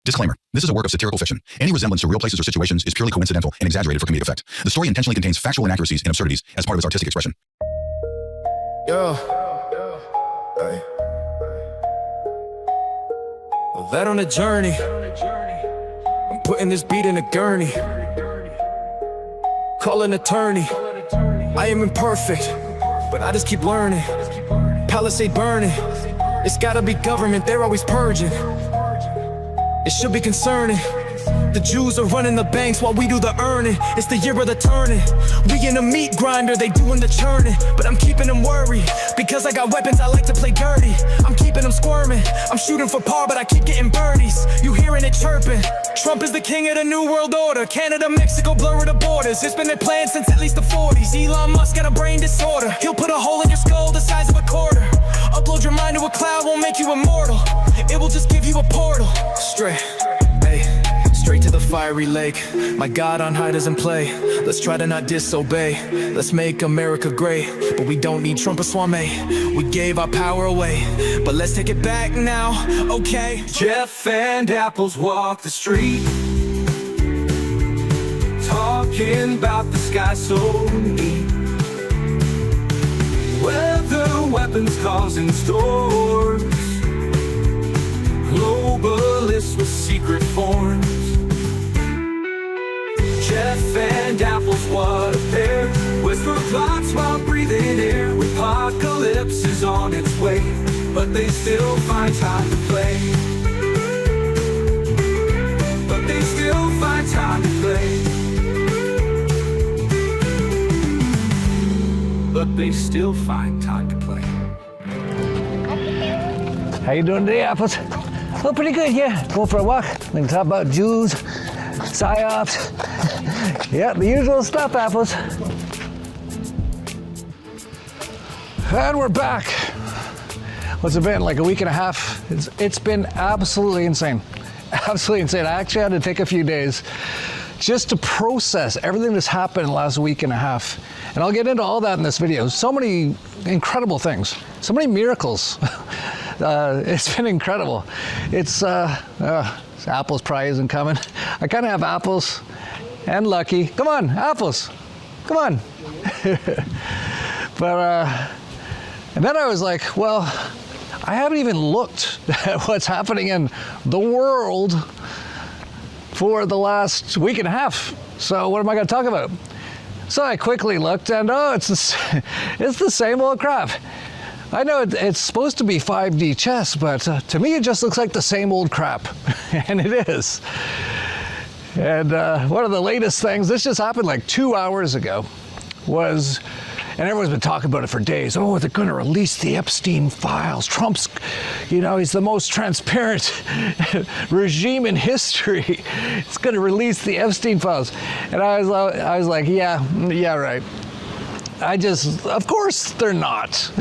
Disclaimer. This is a work of satirical fiction. Any resemblance to real places or situations is purely coincidental and exaggerated for comedic effect. The story intentionally contains factual inaccuracies and absurdities as part of its artistic expression. Yo. Hey. Led on a journey. I'm putting this beat in a gurney. Call an attorney. I am imperfect, but I just keep learning. Palisade burning. It's gotta be government, they're always purging. It should be concerning. The Jews are running the banks while we do the earning. It's the year of the turning. We in a meat grinder, they doing the churning. But I'm keeping them worried, because I got weapons, I like to play dirty. I'm keeping them squirming. I'm shooting for par, but I keep getting birdies. You hearing it chirping. Trump is the king of the new world order. Canada, Mexico, blur the borders. It's been their plan since at least the 40s. Elon Musk got a brain disorder. He'll put a hole in your skull the size of a quarter. Upload your mind to a cloud, won't make you immortal. It will just give you a portal. Straight to the fiery lake. My God on high doesn't play. Let's try to not disobey. Let's make America great. But we don't need Trump or Swame. We gave our power away, but let's take it back now, okay? Jeff and Apples walk the street, talking about the sky so neat. Weather weapons causing storms, globalists with secret forms. Jeff and Apples, what a pair. Whisper plots while breathing air. Apocalypse is on its way, but they still find time to play. But they still find time to play. But they still find time to play. How you doing today, Apples? Oh, pretty good, yeah. Going for a walk. We can talk about Jews, psyops. Yeah, the usual stuff, Apples. And we're back. What's it been, like a week and a half? It's been absolutely insane. Absolutely insane. I actually had to take a few days just to process everything that's happened in the last week and a half. And I'll get into all that in this video. So many incredible things, so many miracles. It's been incredible. It's Apples probably isn't coming. I kind of have Apples and Lucky. Come on, Apples, come on. But, and then I was like, well, I haven't even looked at what's happening in the world for the last week and a half. So what am I gonna talk about? So I quickly looked and it's the same old crap. I know it's supposed to be 5D chess, but to me it just looks like the same old crap, and it is. And one of the latest things, this just happened like 2 hours ago, was, and everyone's been talking about it for days, oh, they're gonna release the Epstein files. Trump's, he's the most transparent regime in history. It's gonna release the Epstein files. And I was like, yeah, right. Of course they're not.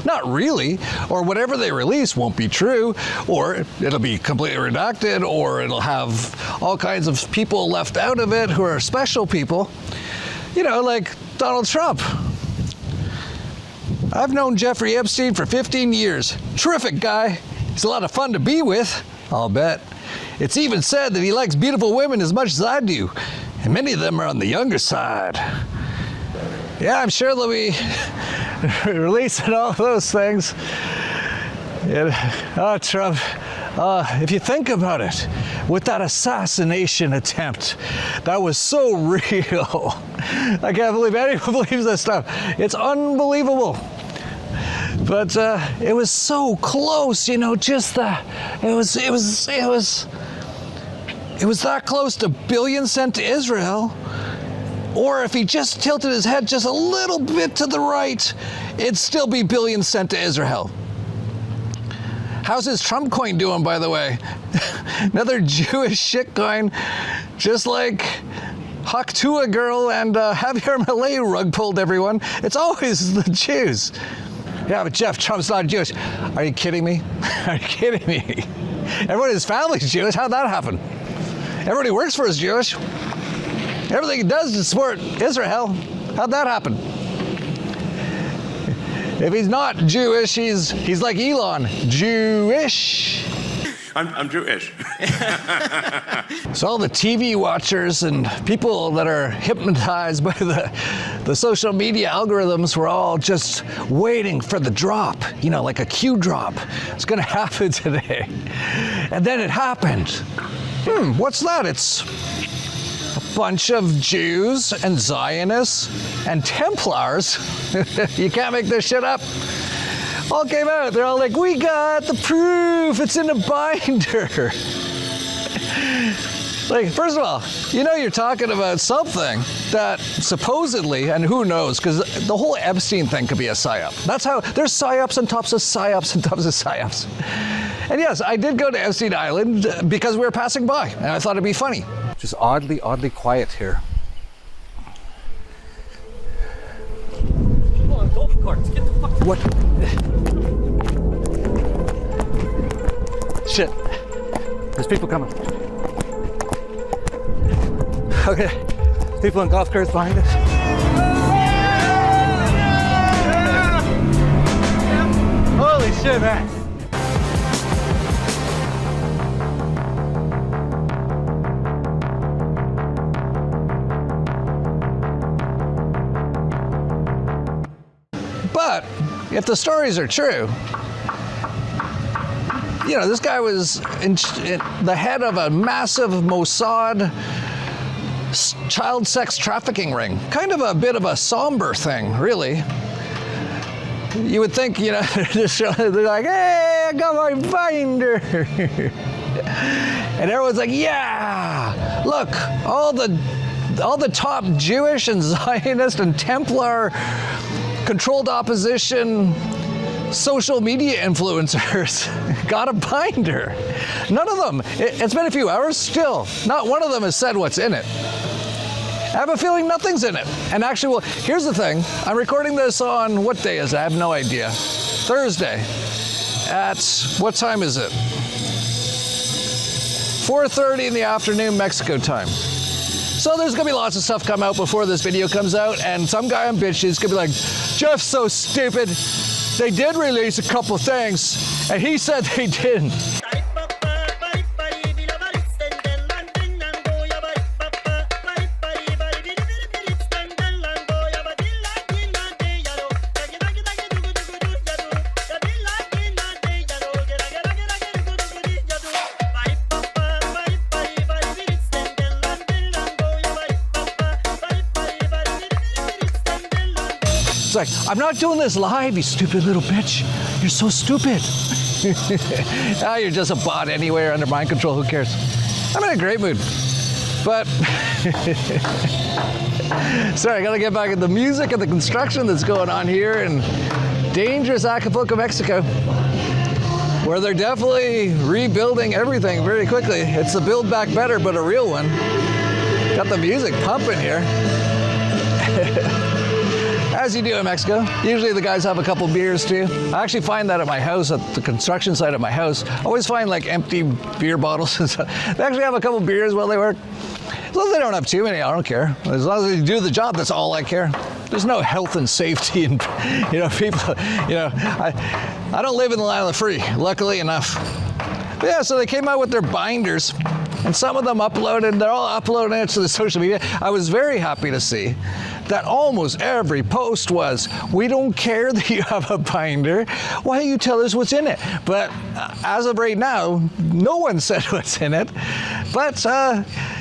Not really. Or whatever they release won't be true, or it'll be completely redacted, or it'll have all kinds of people left out of it who are special people. Like Donald Trump. I've known Jeffrey Epstein for 15 years. Terrific guy. He's a lot of fun to be with, I'll bet. It's even said that he likes beautiful women as much as I do, and many of them are on the younger side. Yeah, I'm sure they'll be releasing all those things. Trump, if you think about it, with that assassination attempt, that was so real. I can't believe anyone believes this stuff. It's unbelievable. But it was so close, just that. It was that close to billion sent to Israel. Or if he just tilted his head just a little bit to the right, it'd still be billions sent to Israel. How's his Trump coin doing, by the way? Another Jewish shit coin, just like Haktua girl and Javier Milei rug pulled everyone. It's always the Jews. Yeah, but Jeff, Trump's not Jewish. Are you kidding me? Are you kidding me? Everyone in his family's Jewish. How'd that happen? Everybody who works for is Jewish. Everything he does to support Israel. How'd that happen? If he's not Jewish, he's like Elon, Jewish. I'm Jewish. So all the TV watchers and people that are hypnotized by the social media algorithms were all just waiting for the drop, you know, like a cue drop. It's gonna happen today. And then it happened. What's that? It's a bunch of Jews and Zionists and Templars. You can't make this shit up. All came out. They're all like, we got the proof. It's in a binder. Like, first of all, you know you're talking about something that supposedly, and who knows, because the whole Epstein thing could be a psyop. That's how, there's psyops on tops of psyops and tops of psyops. And yes, I did go to Epstein Island because we were passing by, and I thought it'd be funny. Just oddly quiet here. People on golf carts, get the fuck. What? Shit. There's people coming. Okay. There's people on golf carts behind us. Holy shit, man. But if the stories are true, you know, this guy was in the head of a massive Mossad child sex trafficking ring. Kind of a bit of a somber thing, really. You would think, you know, they're like, hey, I got my binder. And everyone's like, yeah, look, all the top Jewish and Zionist and Templar controlled opposition social media influencers got a binder. None of them, it's been a few hours, still, not one of them has said what's in it. I have a feeling nothing's in it. And actually, well, here's the thing. I'm recording this on, what day is it? I have no idea. Thursday. At, what time is it? 4:30 in the afternoon, Mexico time. So there's gonna be lots of stuff come out before this video comes out, and some guy on BitChute is gonna be like, Jeff's so stupid. They did release a couple things, and he said they didn't. It's like, I'm not doing this live, you stupid little bitch. You're so stupid. Oh, you're just a bot anywhere under mind control, who cares? I'm in a great mood. But, sorry, I gotta get back at the music and the construction that's going on here in dangerous Acapulco, Mexico, where they're definitely rebuilding everything very quickly. It's the Build Back Better, but a real one. Got the music pumping here. As you do in Mexico. Usually the guys have a couple beers too. I actually find that at my house, at the construction site at my house. I always find like empty beer bottles and stuff. They actually have a couple beers while they work. As long as they don't have too many, I don't care. As long as they do the job, that's all I care. There's no health and safety and, you know, people, you know, I don't live in the land of the free, luckily enough. But yeah, so they came out with their binders, and some of them uploaded, they're all uploading it to the social media. I was very happy to see that almost every post was, we don't care that you have a binder, why don't you tell us what's in it? But as of right now, no one said what's in it. But,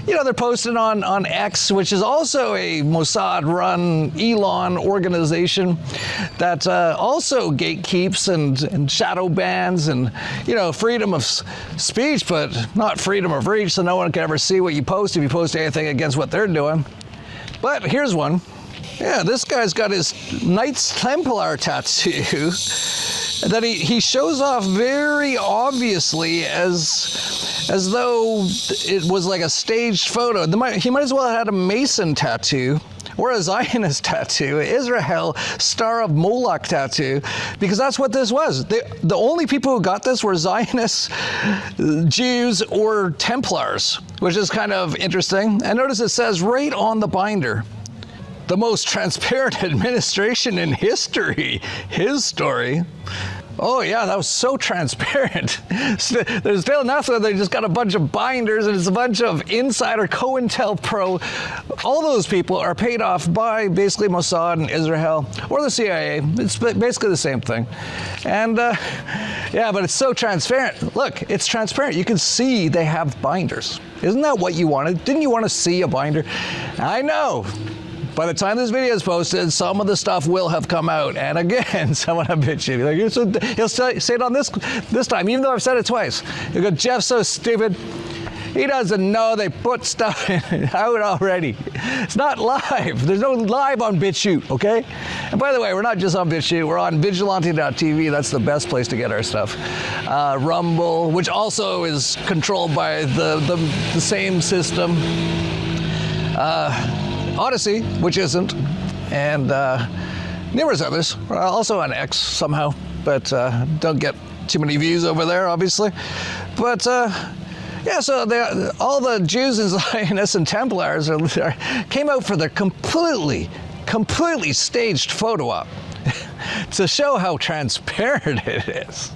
you know, they're posting on X, which is also a Mossad-run Elon organization that also gatekeeps and shadow bans and, you know, freedom of speech, but not freedom of reach, so no one can ever see what you post if you post anything against what they're doing. But here's one. Yeah, this guy's got his Knights Templar tattoo that he shows off very obviously as though it was like a staged photo. He might as well have had a Mason tattoo or a Zionist tattoo, Israel Star of Moloch tattoo, because that's what this was. The only people who got this were Zionists, Jews, or Templars, which is kind of interesting. And notice it says right on the binder, the most transparent administration in history, his story. Oh yeah, that was so transparent. There's still nothing. They just got a bunch of binders, and it's a bunch of insider COINTELPRO. All those people are paid off by basically Mossad and Israel or the CIA. It's basically the same thing. And yeah, but it's so transparent. Look, it's transparent. You can see they have binders. Isn't that what you wanted? Didn't you want to see a binder? I know. By the time this video is posted, some of the stuff will have come out. And again, someone a bit shitty. Like, he'll say it on this time, even though I've said it twice. He'll go, Jeff's so stupid. He doesn't know they put stuff out already. It's not live. There's no live on BitChute, okay? And by the way, we're not just on BitChute. We're on vigilante.tv. That's the best place to get our stuff. Rumble, which also is controlled by the same system. Odyssey, which isn't, and numerous others. We're also on X somehow, but don't get too many views over there, obviously. But yeah, so all the Jews and Zionists and Templars came out for their completely staged photo op to show how transparent it is.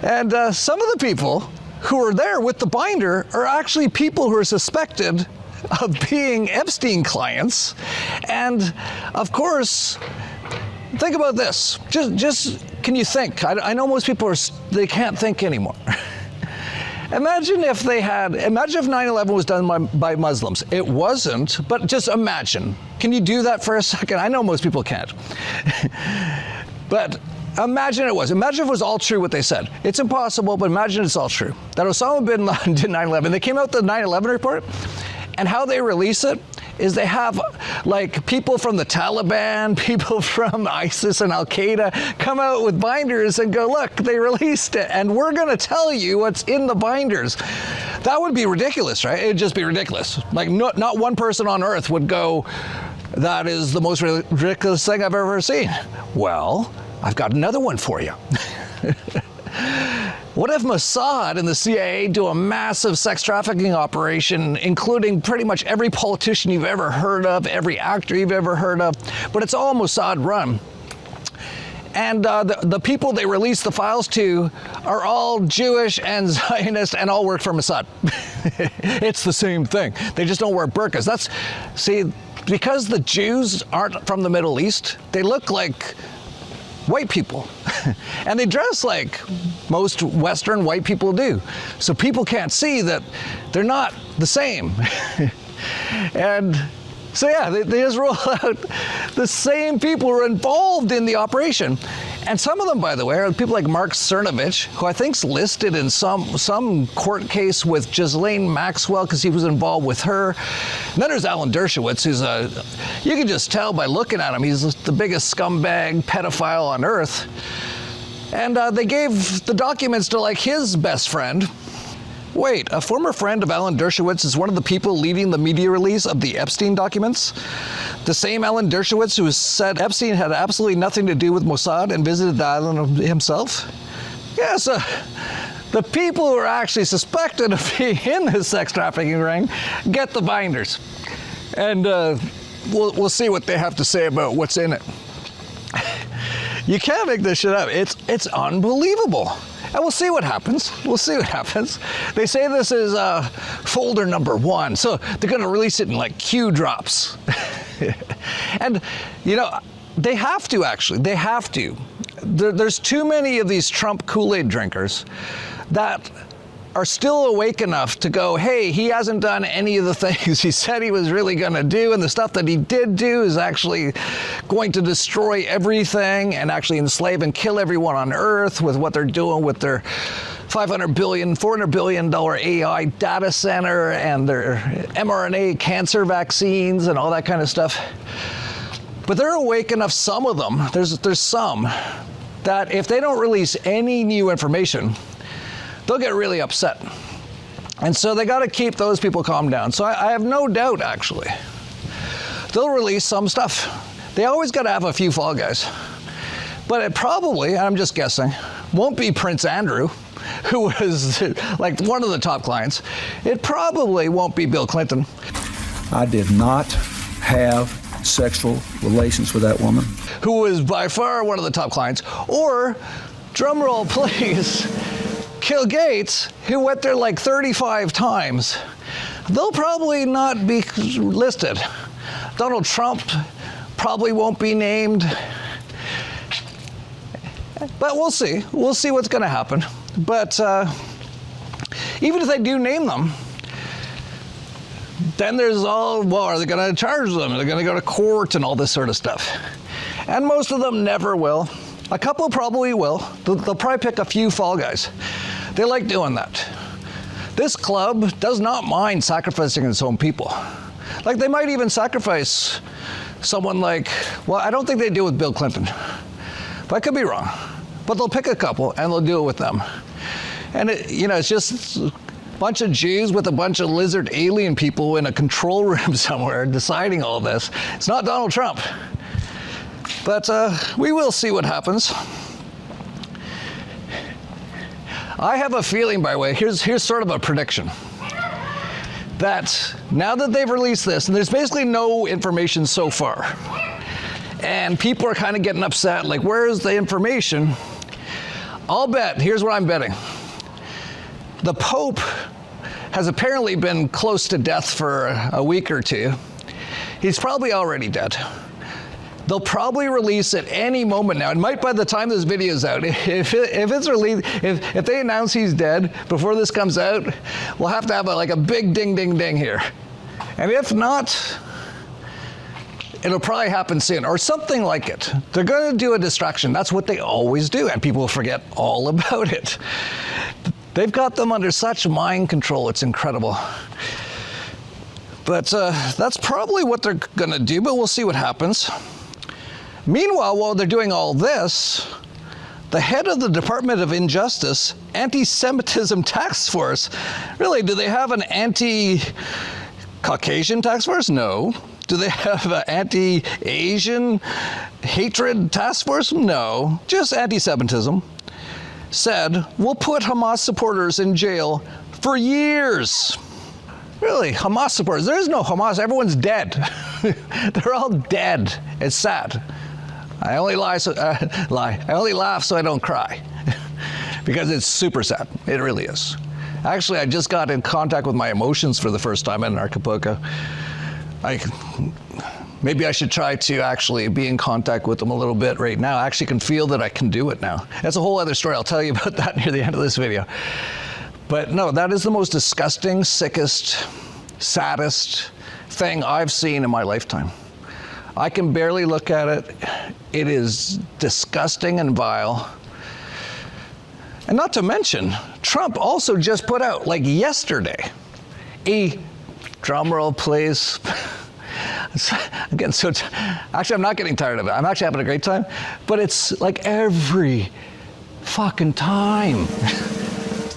And some of the people who are there with the binder are actually people who are suspected of being Epstein clients. And of course, think about this. Just can you think? I know most people they can't think anymore. Imagine if 9/11 was done by Muslims. It wasn't, but just imagine. Can you do that for a second? I know most people can't. But imagine it was. Imagine if it was all true what they said. It's impossible, but imagine it's all true. That Osama bin Laden did 9/11. They came out with the 9/11 report. And how they release it is they have like people from the Taliban, people from ISIS and Al-Qaeda come out with binders and go, look, they released it, and we're going to tell you what's in the binders. That would be ridiculous, right? It would just be ridiculous. Like not one person on earth would go, that is the most ridiculous thing I've ever seen. Well, I've got another one for you. What if Mossad and the CIA do a massive sex trafficking operation, including pretty much every politician you've ever heard of, every actor you've ever heard of, but it's all Mossad run? And the people they release the files to are all Jewish and Zionist and all work for Mossad. It's the same thing. They just don't wear burqas. Because the Jews aren't from the Middle East, they look like white people. And they dress like most Western white people do. So people can't see that they're not the same. And so yeah, they just roll out the same people who are involved in the operation. And some of them, by the way, are people like Mark Cernovich, who I think's listed in some court case with Ghislaine Maxwell because he was involved with her. And then there's Alan Dershowitz, who's you can just tell by looking at him, he's the biggest scumbag pedophile on earth. And they gave the documents to like his best friend. Wait, a former friend of Alan Dershowitz is one of the people leading the media release of the Epstein documents? The same Alan Dershowitz who said Epstein had absolutely nothing to do with Mossad and visited the island himself? Yeah, so the people who are actually suspected of being in this sex trafficking ring get the binders. And we'll see what they have to say about what's in it. You can't make this shit up. It's unbelievable. And we'll see what happens. We'll see what happens. They say this is folder number 1, so they're going to release it in like Q drops. And, you know, they have to actually. They have to. There's too many of these Trump Kool-Aid drinkers that are still awake enough to go, hey, he hasn't done any of the things he said he was really going to do, and the stuff that he did do is actually going to destroy everything and actually enslave and kill everyone on Earth with what they're doing with their $400 billion AI data center and their mRNA cancer vaccines and all that kind of stuff. But they're awake enough, some of them, there's some, that if they don't release any new information, they'll get really upset. And so they got to keep those people calmed down. So I have no doubt, actually, they'll release some stuff. They always got to have a few fall guys. But it probably, I'm just guessing, won't be Prince Andrew, who was like one of the top clients. It probably won't be Bill Clinton. I did not have sexual relations with that woman. Who was by far one of the top clients. Or drumroll please, kill Gates, who went there like 35 times, they'll probably not be listed. Donald Trump probably won't be named. But we'll see. We'll see what's going to happen. But even if they do name them, then there's all, well, are they going to charge them? Are they going to go to court and all this sort of stuff? And most of them never will. A couple probably will. They'll probably pick a few fall guys. They like doing that. This club does not mind sacrificing its own people. Like, they might even sacrifice someone like, well, I don't think they do with Bill Clinton. But I could be wrong. But they'll pick a couple and they'll do it with them. And it's just a bunch of Jews with a bunch of lizard alien people in a control room somewhere deciding all this. It's not Donald Trump. But we will see what happens. I have a feeling, by the way, here's sort of a prediction, that now that they've released this, and there's basically no information so far, and people are kind of getting upset, like, where's the information? I'll bet, here's what I'm betting. The Pope has apparently been close to death for a week or two. He's probably already dead. They'll probably release at any moment now. It might by the time this video is out. If it's released, if they announce he's dead before this comes out, we'll have to have like a big ding, ding, ding here. And if not, it'll probably happen soon, or something like it. They're going to do a distraction. That's what they always do, and people will forget all about it. They've got them under such mind control, it's incredible. But that's probably what they're going to do, but we'll see what happens. Meanwhile, while they're doing all this, the head of the Department of Injustice Anti-Semitism Task Force, really, do they have an anti-Caucasian task force? No. Do they have an anti-Asian hatred task force? No. Just anti-Semitism. Said, we'll put Hamas supporters in jail for years. Really, Hamas supporters? There is no Hamas. Everyone's dead. They're all dead. It's sad. I only laugh so I don't cry, because it's super sad. It really is. Actually, I just got in contact with my emotions for the first time in Acapulco. Maybe I should try to actually be in contact with them a little bit right now. I actually can feel that I can do it now. That's a whole other story. I'll tell you about that near the end of this video. But no, that is the most disgusting, sickest, saddest thing I've seen in my lifetime. I can barely look at it. It is disgusting and vile. And not to mention, Trump also just put out, like yesterday, a drumroll please. I'm getting so actually, I'm not getting tired of it. I'm actually having a great time. But it's like every fucking time.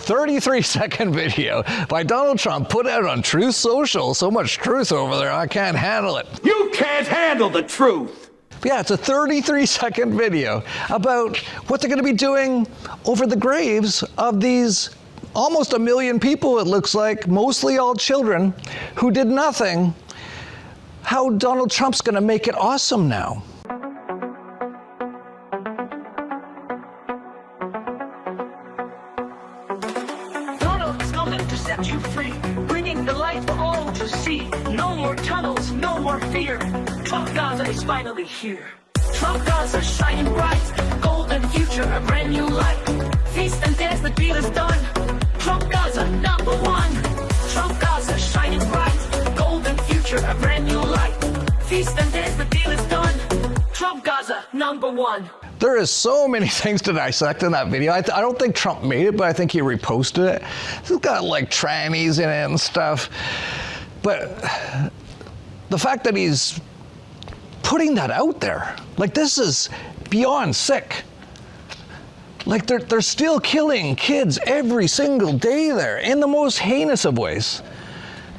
33-second video by Donald Trump put out on Truth Social. So much truth over there, I can't handle it. You can't handle the truth. But yeah, it's a 33-second video about what they're going to be doing over the graves of these almost 1 million people, it looks like, mostly all children, who did nothing. How Donald Trump's going to make it awesome now. Donald's coming to set you free, bringing the light for all to see. No more tunnels, no more fear. Trump Gaza is finally here. Trump Gaza shining bright, golden future, a brand new light. Feast and dance, the deal is done. Trump Gaza, #1. Trump Gaza shining bright, golden future, a brand new light. Feast and dance, the deal is done. Trump Gaza, #1. There is so many things to dissect in that video. I don't think Trump made it, but I think he reposted it. It's got like trannies in it and stuff. But the fact that he's putting that out there, like, this is beyond sick. Like, they're still killing kids every single day there in the most heinous of ways.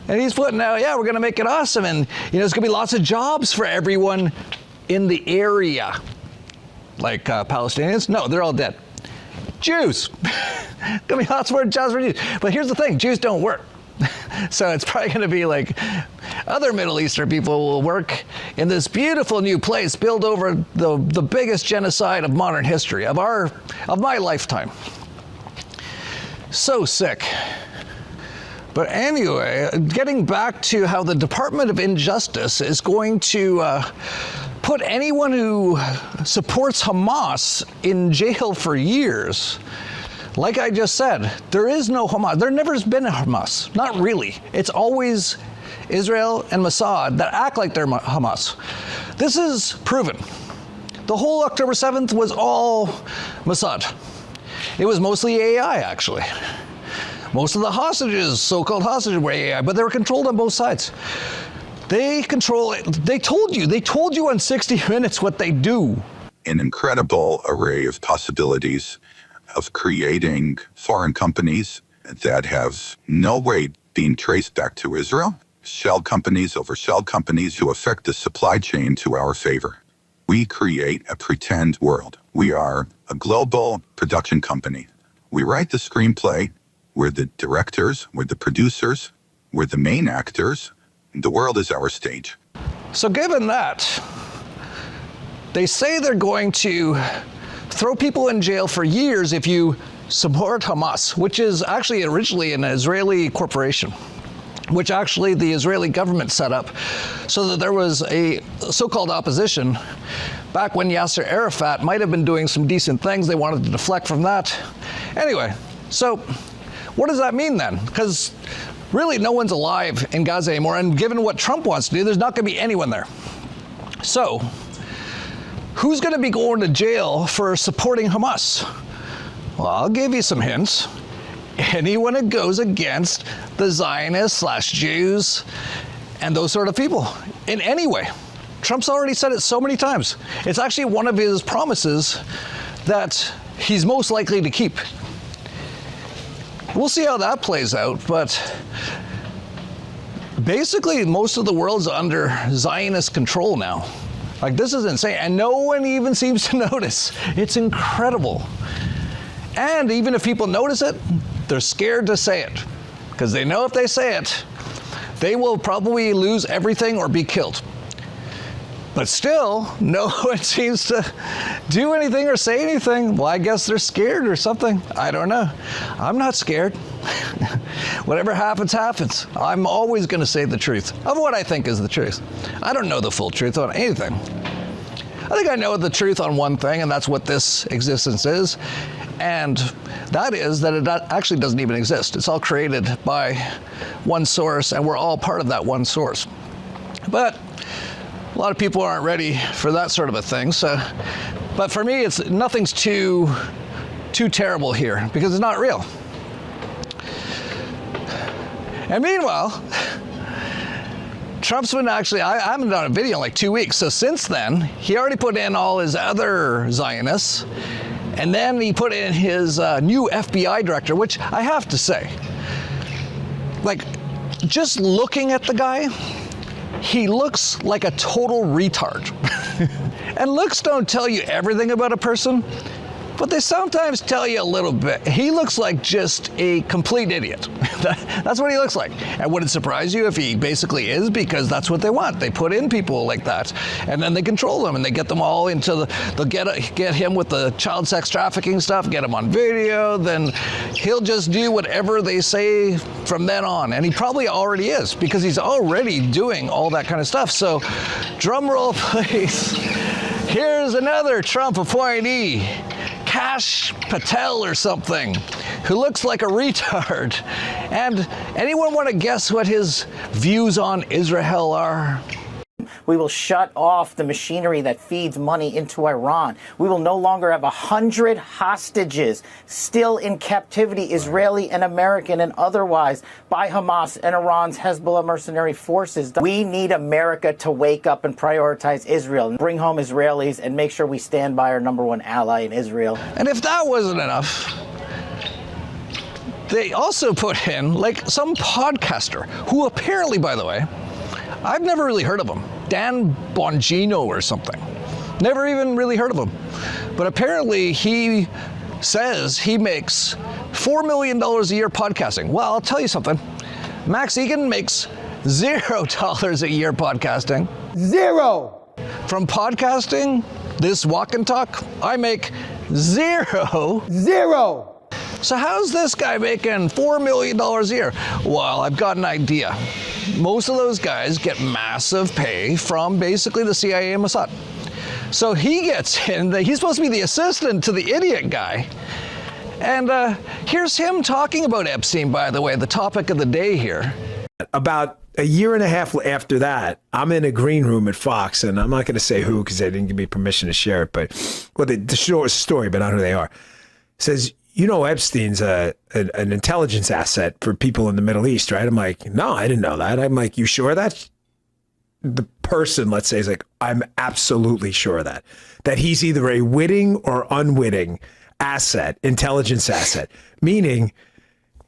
And he's putting out, yeah, we're going to make it awesome. And, there's going to be lots of jobs for everyone in the area. Like Palestinians? No, they're all dead. Jews. Going to be lots more jobs for Jews. But here's the thing, Jews don't work. So it's probably going to be like other Middle Eastern people will work in this beautiful new place built over the biggest genocide of modern history, of my lifetime. So sick. But anyway, getting back to how the Department of Injustice is going to put anyone who supports Hamas in jail for years. Like I just said, there is no Hamas. There never has been a Hamas. Not really. It's always Israel and Mossad that act like they're Hamas. This is proven. The whole October 7th was all Mossad. It was mostly AI, actually. Most of the hostages, so-called hostages, were AI, but they were controlled on both sides. They control it. They told you on 60 Minutes what they do. An incredible array of possibilities of creating foreign companies that have no way being traced back to Israel, shell companies over shell companies who affect the supply chain to our favor. We create a pretend world. We are a global production company. We write the screenplay. We're the directors. We're the producers. We're the main actors. The world is our stage. So given that, they say they're going to throw people in jail for years if you support Hamas, which is actually originally an Israeli corporation, which actually the Israeli government set up so that there was a so-called opposition. Back when Yasser Arafat might have been doing some decent things, they wanted to deflect from that. Anyway, so what does that mean then? Because really no one's alive in Gaza anymore, and given what Trump wants to do, there's not going to be anyone there. So who's going to be going to jail for supporting Hamas? Well, I'll give you some hints. Anyone that goes against the Zionists / Jews and those sort of people in any way. Trump's already said it so many times. It's actually one of his promises that he's most likely to keep. We'll see how that plays out, but basically most of the world's under Zionist control now. Like, this is insane, and no one even seems to notice. It's incredible. And even if people notice it, they're scared to say it, because they know if they say it, they will probably lose everything or be killed. But still, no one seems to do anything or say anything. Well, I guess they're scared or something. I don't know. I'm not scared. Whatever happens, happens. I'm always going to say the truth of what I think is the truth. I don't know the full truth on anything. I think I know the truth on one thing, and that's what this existence is. And that is that it actually doesn't even exist. It's all created by one source, and we're all part of that one source. But a lot of people aren't ready for that sort of a thing. So, but for me, nothing's too terrible here because it's not real. And meanwhile, Trump's been actually, I haven't done a video in like 2 weeks. So since then, he already put in all his other Zionists. And then he put in his new FBI director, which I have to say, like, just looking at the guy, he looks like a total retard. And looks don't tell you everything about a person, but they sometimes tell you a little bit. He looks like just a complete idiot. That's what he looks like. And would it surprise you if he basically is? Because that's what they want. They put in people like that, and then they control them, and they get them all into they'll get him with the child sex trafficking stuff, get him on video, then he'll just do whatever they say from then on. And he probably already is, because he's already doing all that kind of stuff. So drum roll, please. Here's another Trump appointee, Kash Patel or something, who looks like a retard. And anyone want to guess what his views on Israel are? We will shut off the machinery that feeds money into Iran. We will no longer have 100 hostages still in captivity, Israeli and American and otherwise, by Hamas and Iran's Hezbollah mercenary forces. We need America to wake up and prioritize Israel and bring home Israelis and make sure we stand by our #1 ally in Israel. And if that wasn't enough, they also put in like some podcaster who apparently, by the way, I've never really heard of him. Dan Bongino or something. Never even really heard of him. But apparently he says he makes $4 million a year podcasting. Well, I'll tell you something. Max Egan makes $0 a year podcasting. Zero. From podcasting, this walk and talk, I make zero. So how's this guy making $4 million a year? Well, I've got an idea. Most of those guys get massive pay from basically the CIA and Mossad. So he gets in, he's supposed to be the assistant to the idiot guy. And here's him talking about Epstein, by the way, the topic of the day here. About a year and a half after that, I'm in a green room at Fox, and I'm not going to say who because they didn't give me permission to share it, but well, the short story, but not who they are. It says, you know, Epstein's an intelligence asset for people in the Middle East, right? I'm like, no, I didn't know that. I'm like, you sure of that? The person, let's say, is like, I'm absolutely sure of that. That he's either a witting or unwitting asset, intelligence asset, meaning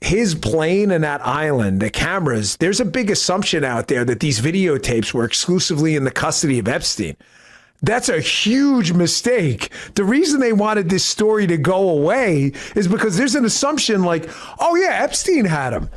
his plane and that island, the cameras, there's a big assumption out there that these videotapes were exclusively in the custody of Epstein. That's a huge mistake. The reason they wanted this story to go away is because there's an assumption like, oh yeah, Epstein had him.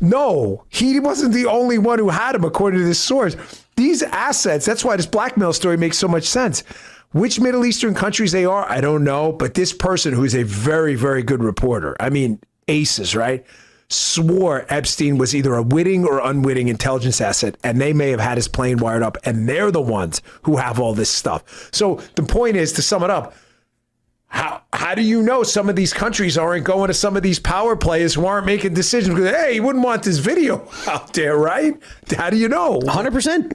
No, he wasn't the only one who had him, according to this source. These assets, that's why this blackmail story makes so much sense. Which Middle Eastern countries they are, I don't know. But this person, who's a very, very good reporter, I mean, aces, right? Swore Epstein was either a witting or unwitting intelligence asset, and they may have had his plane wired up, and they're the ones who have all this stuff. So the point is, to sum it up, how do you know some of these countries aren't going to some of these power players who aren't making decisions? Because, hey, you wouldn't want this video out there, right? How do you know? 100%.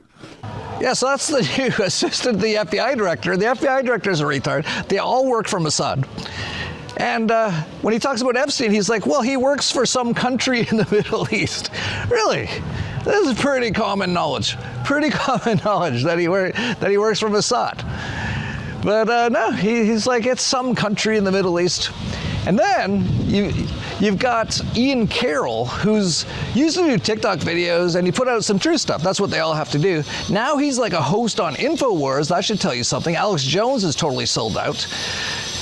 Yeah, so that's the new assistant to the FBI director. The FBI director is a retard. They all work for Mossad. And when he talks about Epstein, he's like, well, he works for some country in the Middle East. Really? This is pretty common knowledge. Pretty common knowledge that he works for Mossad. But no, he's like, it's some country in the Middle East. And then you've got Ian Carroll, who's used to do TikTok videos, and he put out some true stuff. That's what they all have to do. Now he's like a host on InfoWars. That should tell you something. Alex Jones is totally sold out.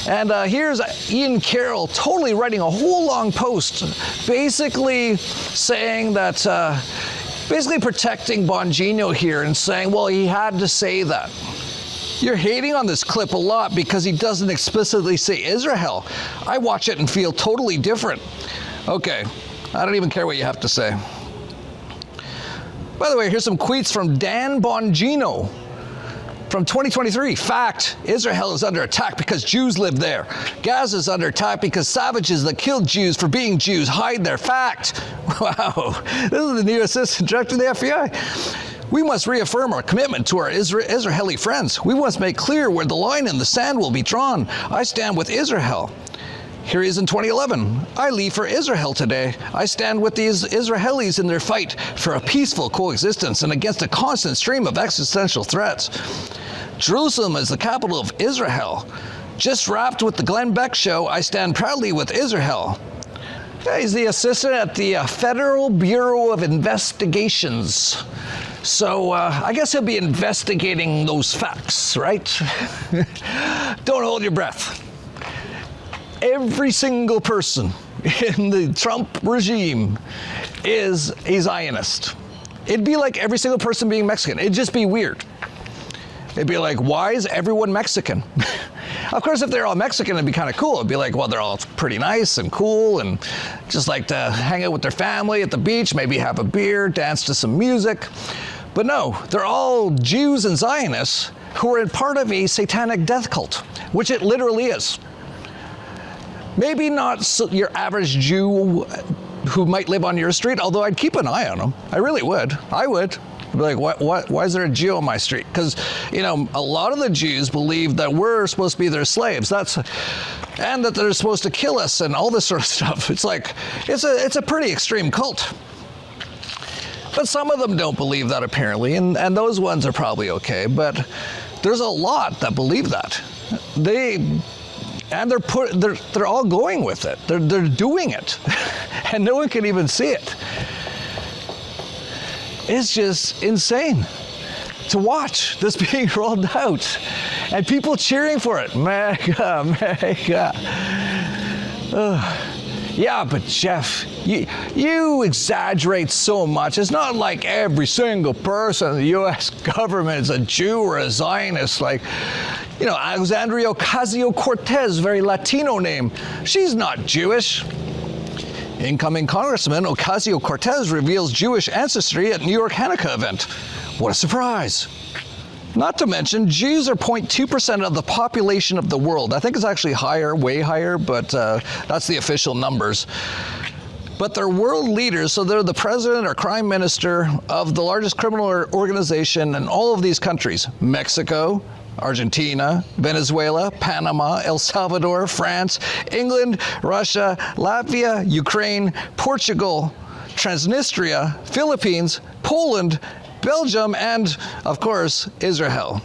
And here's Ian Carroll totally writing a whole long post, basically saying that, basically protecting Bongino here and saying, well, he had to say that. You're hating on this clip a lot because he doesn't explicitly say Israel. I watch it and feel totally different. Okay, I don't even care what you have to say. By the way, here's some tweets from Dan Bongino from 2023. Fact, Israel is under attack because Jews live there. Gaza is under attack because savages that killed Jews for being Jews hide there. Fact. Wow, this is the new assistant director of the FBI. We must reaffirm our commitment to our Israeli friends. We must make clear where the line in the sand will be drawn. I stand with Israel. Here he is in 2011. I leave for Israel today. I stand with these Israelis in their fight for a peaceful coexistence and against a constant stream of existential threats. Jerusalem is the capital of Israel. Just wrapped with the Glenn Beck show, I stand proudly with Israel. Yeah, he's the assistant at the Federal Bureau of Investigations. So I guess he'll be investigating those facts, right? Don't hold your breath. Every single person in the Trump regime is a Zionist. It'd be like every single person being Mexican. It'd just be weird. It'd be like, why is everyone Mexican? Of course, if they're all Mexican, it'd be kind of cool. It'd be like, well, they're all pretty nice and cool and just like to hang out with their family at the beach, maybe have a beer, dance to some music. But no, they're all Jews and Zionists who are part of a satanic death cult, which it literally is. Maybe not your average Jew who might live on your street, although I'd keep an eye on them. I really would. I would. I'd be like, why is there a Jew on my street? Because, you know, a lot of the Jews believe that we're supposed to be their slaves. And that they're supposed to kill us and all this sort of stuff. It's like, it's a pretty extreme cult. But some of them don't believe that, apparently, and those ones are probably okay. But there's a lot that believe that. They're all going with it. They're doing it, and no one can even see it. It's just insane to watch this being rolled out, and people cheering for it. Mega, mega. Yeah, but Jeff, You exaggerate so much. It's not like every single person in the U.S. government is a Jew or a Zionist. Like, you know, Alexandria Ocasio-Cortez, very Latino name. She's not Jewish. Incoming Congressman Ocasio-Cortez reveals Jewish ancestry at New York Hanukkah event. What a surprise. Not to mention, Jews are 0.2% of the population of the world. I think it's actually higher, way higher, but that's the official numbers. But they're world leaders, so they're the president or prime minister of the largest criminal organization in all of these countries: Mexico, Argentina, Venezuela, Panama, El Salvador, France, England, Russia, Latvia, Ukraine, Portugal, Transnistria, Philippines, Poland, Belgium, and, of course, Israel.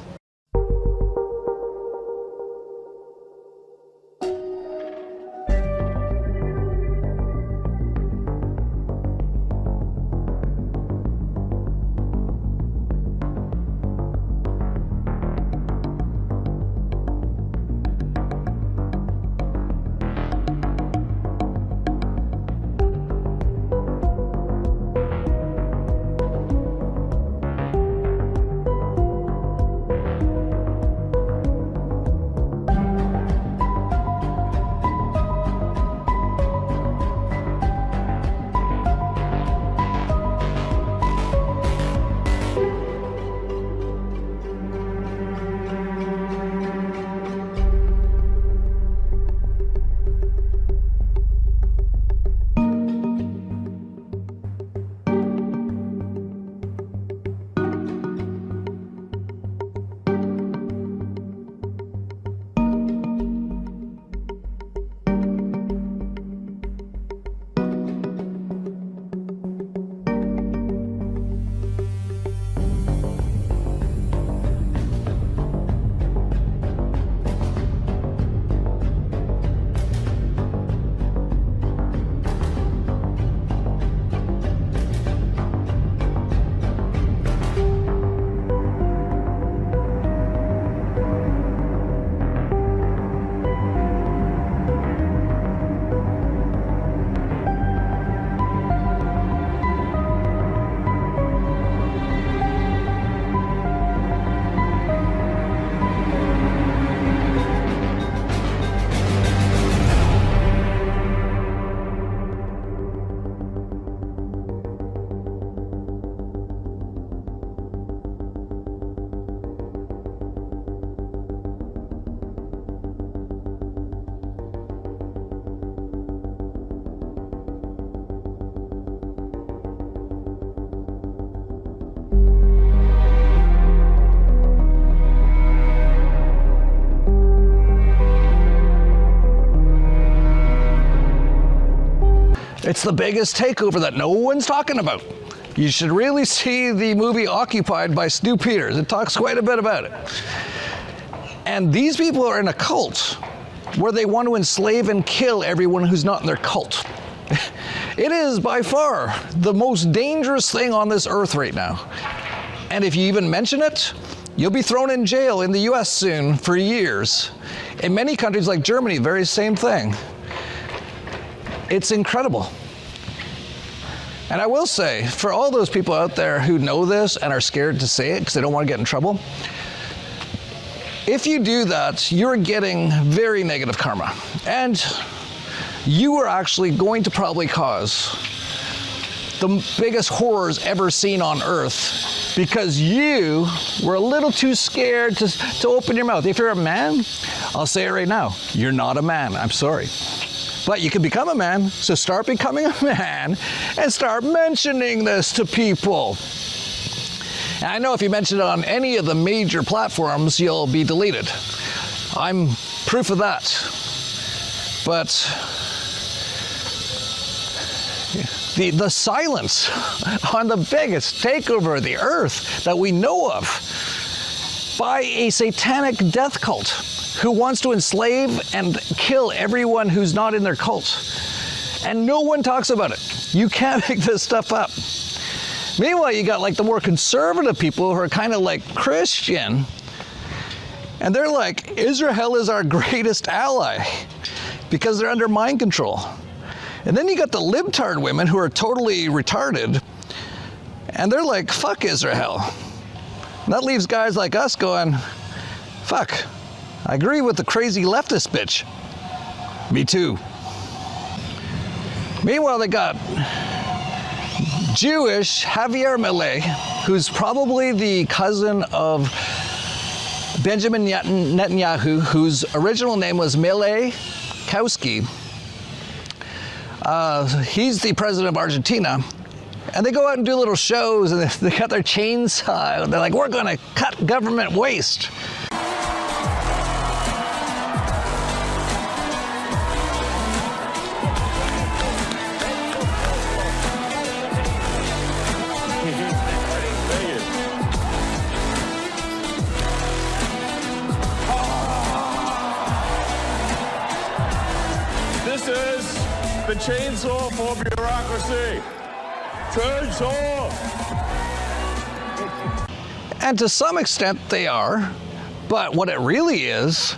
It's the biggest takeover that no one's talking about. You should really see the movie Occupied by Stu Peters. It talks quite a bit about it. And these people are in a cult where they want to enslave and kill everyone who's not in their cult. It is by far the most dangerous thing on this earth right now. And if you even mention it, you'll be thrown in jail in the US soon for years. In many countries like Germany, very same thing. It's incredible. And I will say, for all those people out there who know this and are scared to say it because they don't want to get in trouble, if you do that, you're getting very negative karma. And you are actually going to probably cause the biggest horrors ever seen on Earth because you were a little too scared to open your mouth. If you're a man, I'll say it right now, you're not a man, I'm sorry. But you can become a man, so start becoming a man and start mentioning this to people. And I know if you mention it on any of the major platforms, you'll be deleted. I'm proof of that. But the silence on the biggest takeover of the earth that we know of by a satanic death cult who wants to enslave and kill everyone who's not in their cult. And no one talks about it. You can't make this stuff up. Meanwhile, you got like the more conservative people who are kind of like Christian, and they're like, Israel is our greatest ally because they're under mind control. And then you got the libtard women who are totally retarded, and they're like, fuck Israel. And that leaves guys like us going, fuck, I agree with the crazy leftist bitch. Me too. Meanwhile, they got Jewish Javier Milei, who's probably the cousin of Benjamin Netanyahu, whose original name was Milei Kowski. He's the president of Argentina. And they go out and do little shows, and they got their chainsaw, and they're like, we're gonna cut government waste. This is the chainsaw for bureaucracy. Chainsaw! And to some extent they are, but what it really is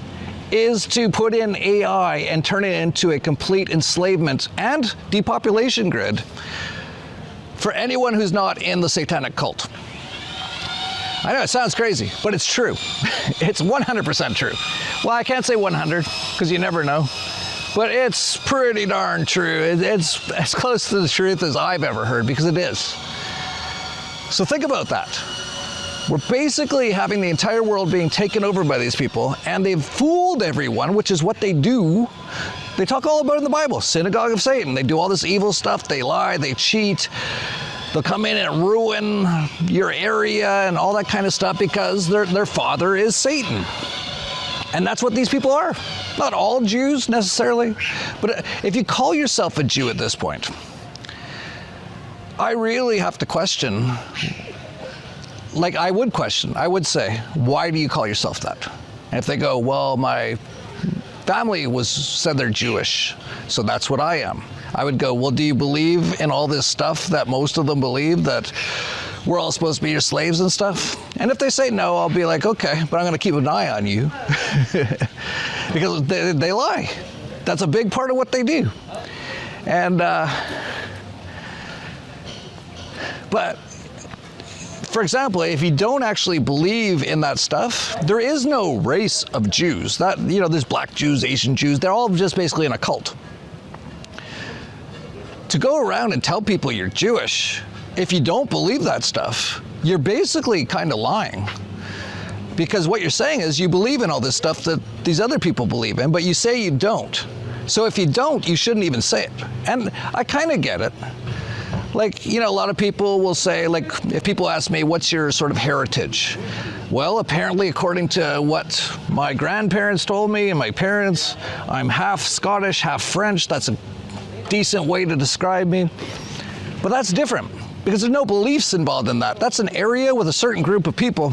to put in AI and turn it into a complete enslavement and depopulation grid for anyone who's not in the satanic cult. I know it sounds crazy, but it's true. It's 100% true. Well, I can't say 100 because you never know. But it's pretty darn true. It's as close to the truth as I've ever heard, because it is. So think about that. We're basically having the entire world being taken over by these people, and they've fooled everyone, which is what they do. They talk all about it in the Bible, synagogue of Satan. They do all this evil stuff. They lie, they cheat. They'll come in and ruin your area and all that kind of stuff because their father is Satan. And that's what these people are. Not all Jews necessarily, but if you call yourself a Jew at this point, I really have to question, like I would say, why do you call yourself that? And if they go, well, my family said they're Jewish, so that's what I am. I would go, well, do you believe in all this stuff that most of them believe, that we're all supposed to be your slaves and stuff? And if they say no, I'll be like, okay, but I'm gonna keep an eye on you. Because they lie. That's a big part of what they do. And, but for example, if you don't actually believe in that stuff, there is no race of Jews. There's black Jews, Asian Jews, they're all just basically in a cult. To go around and tell people you're Jewish, if you don't believe that stuff, you're basically kind of lying. Because what you're saying is you believe in all this stuff that these other people believe in, but you say you don't. So if you don't, you shouldn't even say it. And I kind of get it. Like, a lot of people will say, like, if people ask me, what's your sort of heritage? Well, apparently, according to what my grandparents told me and my parents, I'm half Scottish, half French. That's a decent way to describe me. But that's different because there's no beliefs involved in that. That's an area with a certain group of people.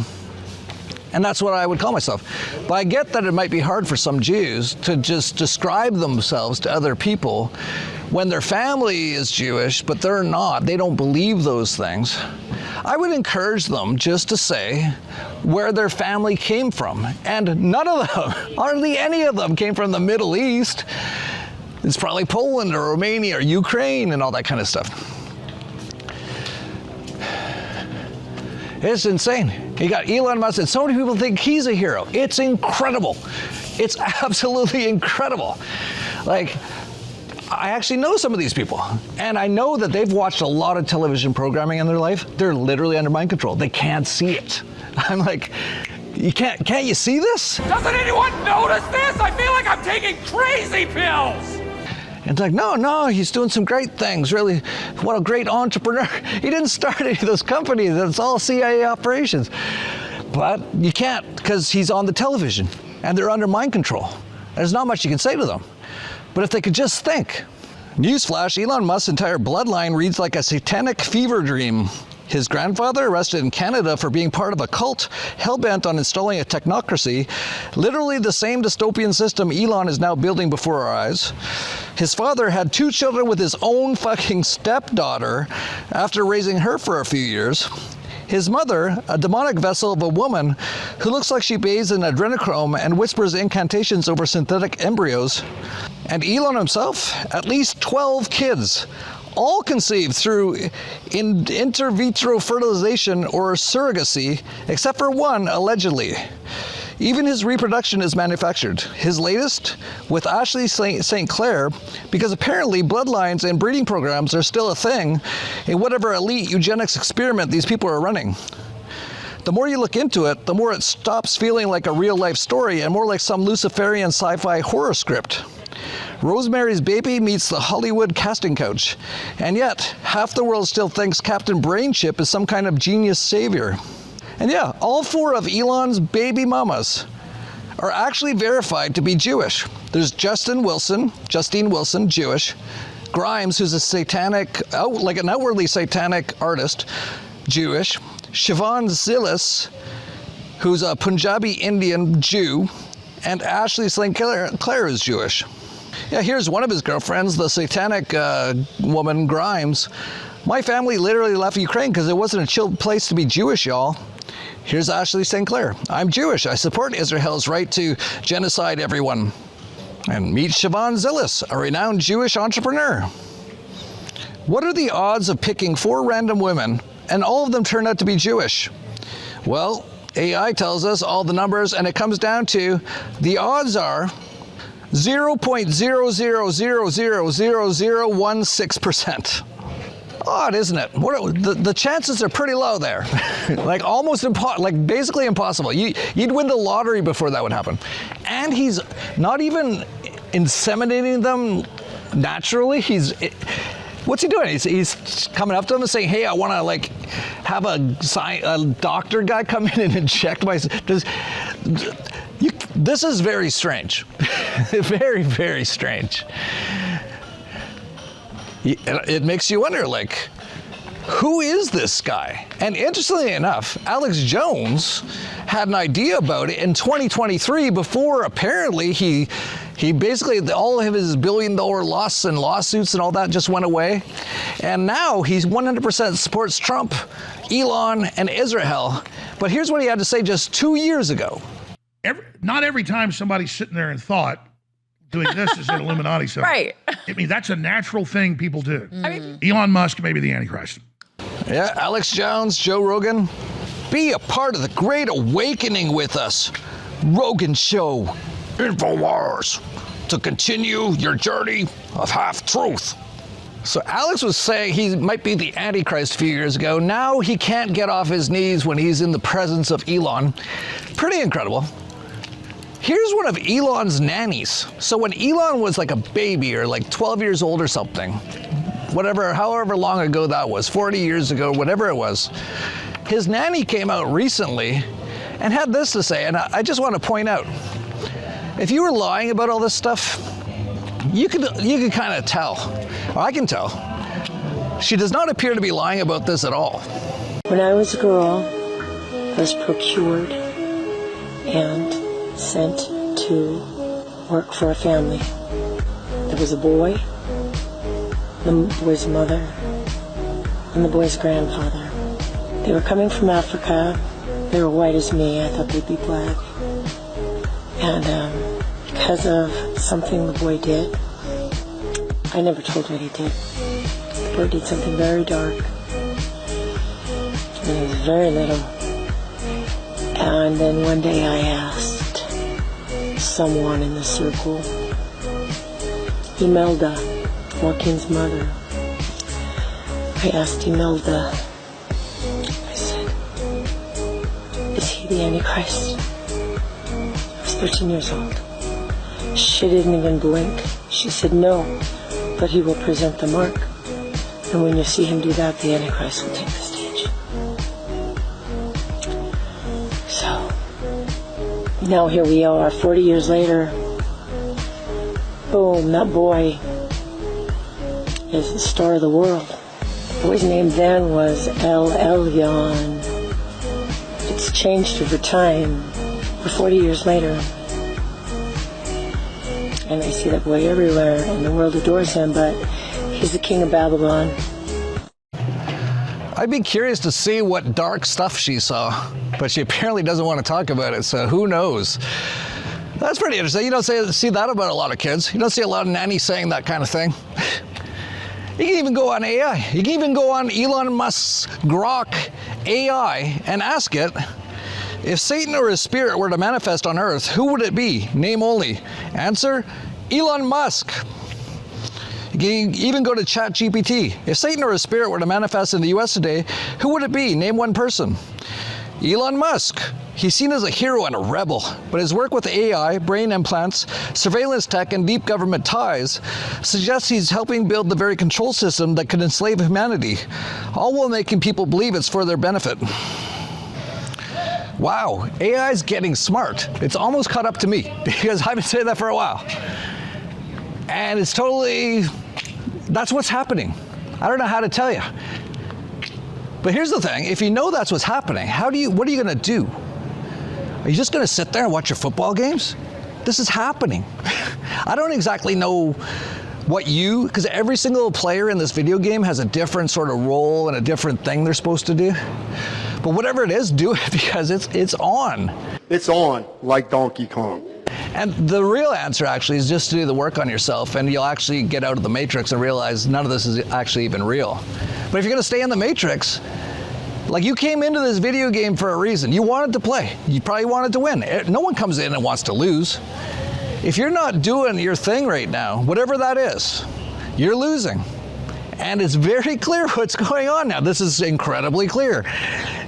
And that's what I would call myself. But I get that it might be hard for some Jews to just describe themselves to other people when their family is Jewish, but they're not. They don't believe those things. I would encourage them just to say where their family came from. And none of them, hardly any of them, came from the Middle East. It's probably Poland or Romania or Ukraine and all that kind of stuff. It's insane. You got Elon Musk, and so many people think he's a hero. It's incredible. It's absolutely incredible. Like, I actually know some of these people, and I know that they've watched a lot of television programming in their life. They're literally under mind control. They can't see it. I'm like, can't you see this? Doesn't anyone notice this? I feel like I'm taking crazy pills. And it's like, no, he's doing some great things, really. What a great entrepreneur. He didn't start any of those companies. It's all CIA operations. But you can't, because he's on the television, and they're under mind control. There's not much you can say to them. But if they could just think. Newsflash, Elon Musk's entire bloodline reads like a satanic fever dream. His grandfather, arrested in Canada for being part of a cult hell-bent on installing a technocracy, literally the same dystopian system Elon is now building before our eyes. His father had 2 children with his own fucking stepdaughter after raising her for a few years. His mother, a demonic vessel of a woman who looks like she bathes in adrenochrome and whispers incantations over synthetic embryos. And Elon himself, at least 12 kids, all conceived through inter vitro fertilization or surrogacy, except for one, allegedly. Even his reproduction is manufactured. His latest with Ashley St. Clair, because apparently bloodlines and breeding programs are still a thing in whatever elite eugenics experiment these people are running. The more you look into it, the more it stops feeling like a real-life story and more like some Luciferian sci-fi horror script. Rosemary's Baby meets the Hollywood casting couch, and yet half the world still thinks Captain Brainchip is some kind of genius savior. And yeah, all 4 of Elon's baby mamas are actually verified to be Jewish. There's Justine Wilson, Jewish. Grimes, who's a satanic, like an outwardly satanic artist, Jewish. Siobhan Zilis, who's a Punjabi Indian Jew. And Ashley St. Clair is Jewish. Yeah, here's one of his girlfriends, the satanic woman, Grimes. My family literally left Ukraine because it wasn't a chill place to be Jewish, y'all. Here's Ashley St. Clair. I'm Jewish. I support Israel's right to genocide everyone. And meet Siobhan Zilis, a renowned Jewish entrepreneur. What are the odds of picking 4 random women and all of them turn out to be Jewish? Well, AI tells us all the numbers, and it comes down to the odds are 0.0000016%. Odd, isn't it? The chances are pretty low there. Like almost basically impossible. You'd win the lottery before that would happen. And he's not even inseminating them naturally. What's he doing? He's coming up to them and saying, hey, I want to like have a doctor guy come in and inject my... This is very strange. Very, very strange. It makes you wonder, like, who is this guy? And interestingly enough, Alex Jones had an idea about it in 2023 before apparently he basically, all of his billion-dollar loss and lawsuits and all that just went away. And now he's 100% supports Trump, Elon, and Israel. But here's what he had to say just 2 years ago. Not every time somebody's sitting there and thought, doing this is an Illuminati symbol. Right. I mean, that's a natural thing people do. Elon Musk may be the Antichrist. Yeah, Alex Jones, Joe Rogan. Be a part of the Great Awakening with us. Rogan Show, InfoWars, to continue your journey of half-truth. So Alex was saying he might be the Antichrist a few years ago. Now he can't get off his knees when he's in the presence of Elon. Pretty incredible. Here's one of Elon's nannies. So when Elon was like a baby or like 12 years old or something, however long ago that was, 40 years ago, whatever it was, his nanny came out recently and had this to say, and I just want to point out, if you were lying about all this stuff, you could kind of tell, or I can tell. She does not appear to be lying about this at all. When I was a girl, I was procured and sent to work for a family. There was a boy, the boy's mother, and the boy's grandfather. They were coming from Africa. They were white as me. I thought they'd be black. And because of something the boy did, I never told what he did. The boy did something very dark. And he was very little. And then one day I asked someone in the circle, Imelda, Joaquin's mother. I asked Imelda, I said, is he the Antichrist? I was 13 years old. She didn't even blink. She said, no, but he will present the mark. And when you see him do that, the Antichrist will take the stage. So, now here we are, 40 years later. Boom, that boy is the star of the world. The boy's name then was El Elyon. It's changed over time. We're 40 years later. And I see that boy everywhere, and the world adores him, but he's the king of Babylon. I'd be curious to see what dark stuff she saw, but she apparently doesn't want to talk about it, so who knows? That's pretty interesting. You don't see that about a lot of kids. You don't see a lot of nannies saying that kind of thing. You can even go on AI. You can even go on Elon Musk's Grok AI and ask it, if Satan or his spirit were to manifest on Earth, who would it be? Name only. Answer, Elon Musk. You can even go to ChatGPT. If Satan or his spirit were to manifest in the US today, who would it be? Name one person. Elon Musk. He's seen as a hero and a rebel, but his work with AI, brain implants, surveillance tech, and deep government ties suggests he's helping build the very control system that could enslave humanity, all while making people believe it's for their benefit. Wow, AI's getting smart. It's almost caught up to me, because I've been saying that for a while. And it's totally, that's what's happening. I don't know how to tell you. But here's the thing, if you know that's what's happening, what are you gonna do? Are you just gonna sit there and watch your football games? This is happening. I don't exactly know because every single player in this video game has a different sort of role and a different thing they're supposed to do. But whatever it is, do it because it's on. It's on, like Donkey Kong. And the real answer actually is just to do the work on yourself, and you'll actually get out of the matrix and realize none of this is actually even real. But if you're gonna stay in the matrix, like you came into this video game for a reason. You wanted to play. You probably wanted to win. No one comes in and wants to lose. If you're not doing your thing right now, whatever that is, you're losing. And it's very clear what's going on now. This is incredibly clear.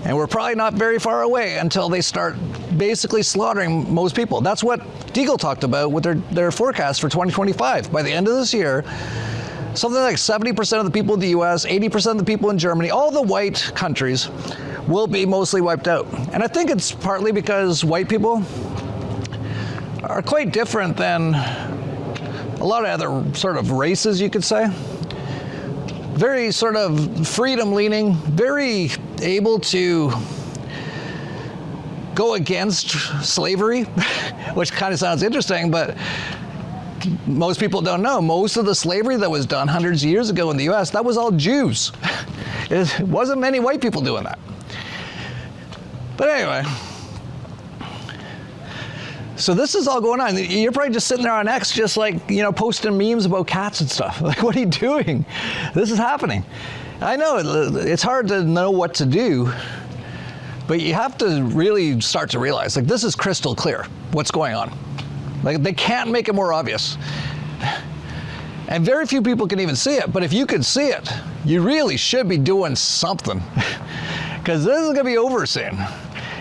And we're probably not very far away until they start basically slaughtering most people. That's what Deagle talked about with their forecast for 2025. By the end of this year, something like 70% of the people in the US, 80% of the people in Germany, all the white countries will be mostly wiped out. And I think it's partly because white people are quite different than a lot of other sort of races, you could say. Very sort of freedom leaning, very able to go against slavery, which kind of sounds interesting, but most people don't know. Most of the slavery that was done hundreds of years ago in the US, that was all Jews. It wasn't many white people doing that. But anyway, so this is all going on. You're probably just sitting there on X, just like, posting memes about cats and stuff. Like, what are you doing? This is happening. I know it's hard to know what to do, but you have to really start to realize, like, this is crystal clear what's going on. Like, they can't make it more obvious. And very few people can even see it, but if you could see it, you really should be doing something, because this is gonna be over soon.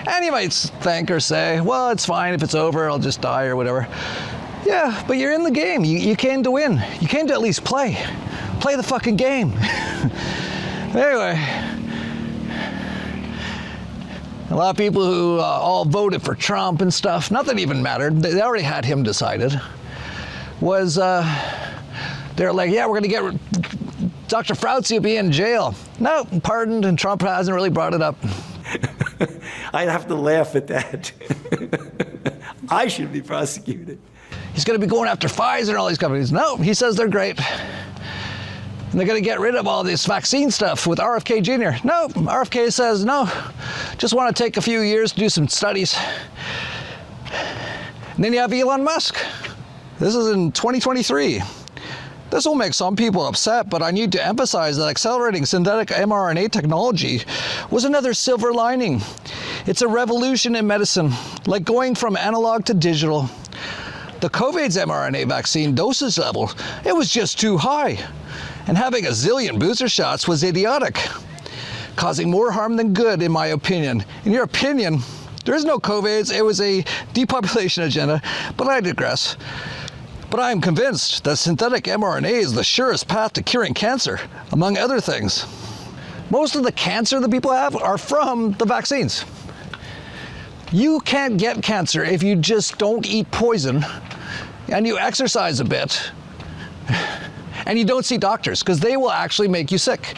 And you might think or say, well, it's fine if it's over, I'll just die or whatever. Yeah, but you're in the game. You came to win. You came to at least play. Play the fucking game. Anyway, a lot of people who all voted for Trump and stuff, nothing even mattered. They already had him decided. They're like, yeah, we're gonna get Dr. Fauci will be in jail. No, pardoned, and Trump hasn't really brought it up. I'd have to laugh at that. I should be prosecuted. He's going to be going after Pfizer and all these companies. No, he says they're great. And they're going to get rid of all this vaccine stuff with RFK Jr. No, RFK says no. Just want to take a few years to do some studies. And then you have Elon Musk. This is in 2023. This will make some people upset, but I need to emphasize that accelerating synthetic mRNA technology was another silver lining. It's a revolution in medicine, like going from analog to digital. The COVID's mRNA vaccine dosage level, it was just too high. And having a zillion booster shots was idiotic, causing more harm than good, in my opinion. In your opinion, there is no COVIDs, it was a depopulation agenda, but I digress. But I am convinced that synthetic mRNA is the surest path to curing cancer, among other things. Most of the cancer that people have are from the vaccines. You can't get cancer if you just don't eat poison and you exercise a bit and you don't see doctors, because they will actually make you sick.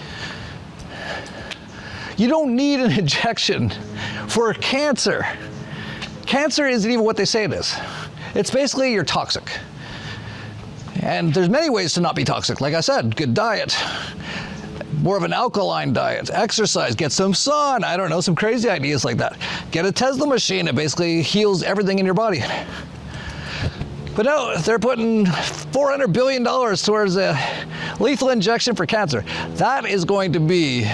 You don't need an injection for cancer. Cancer isn't even what they say it is. It's basically you're toxic. And there's many ways to not be toxic. Like I said, good diet, more of an alkaline diet, exercise, get some sun, I don't know, some crazy ideas like that. Get a Tesla machine, it basically heals everything in your body. But no, they're putting $400 billion towards a lethal injection for cancer. That is going to be,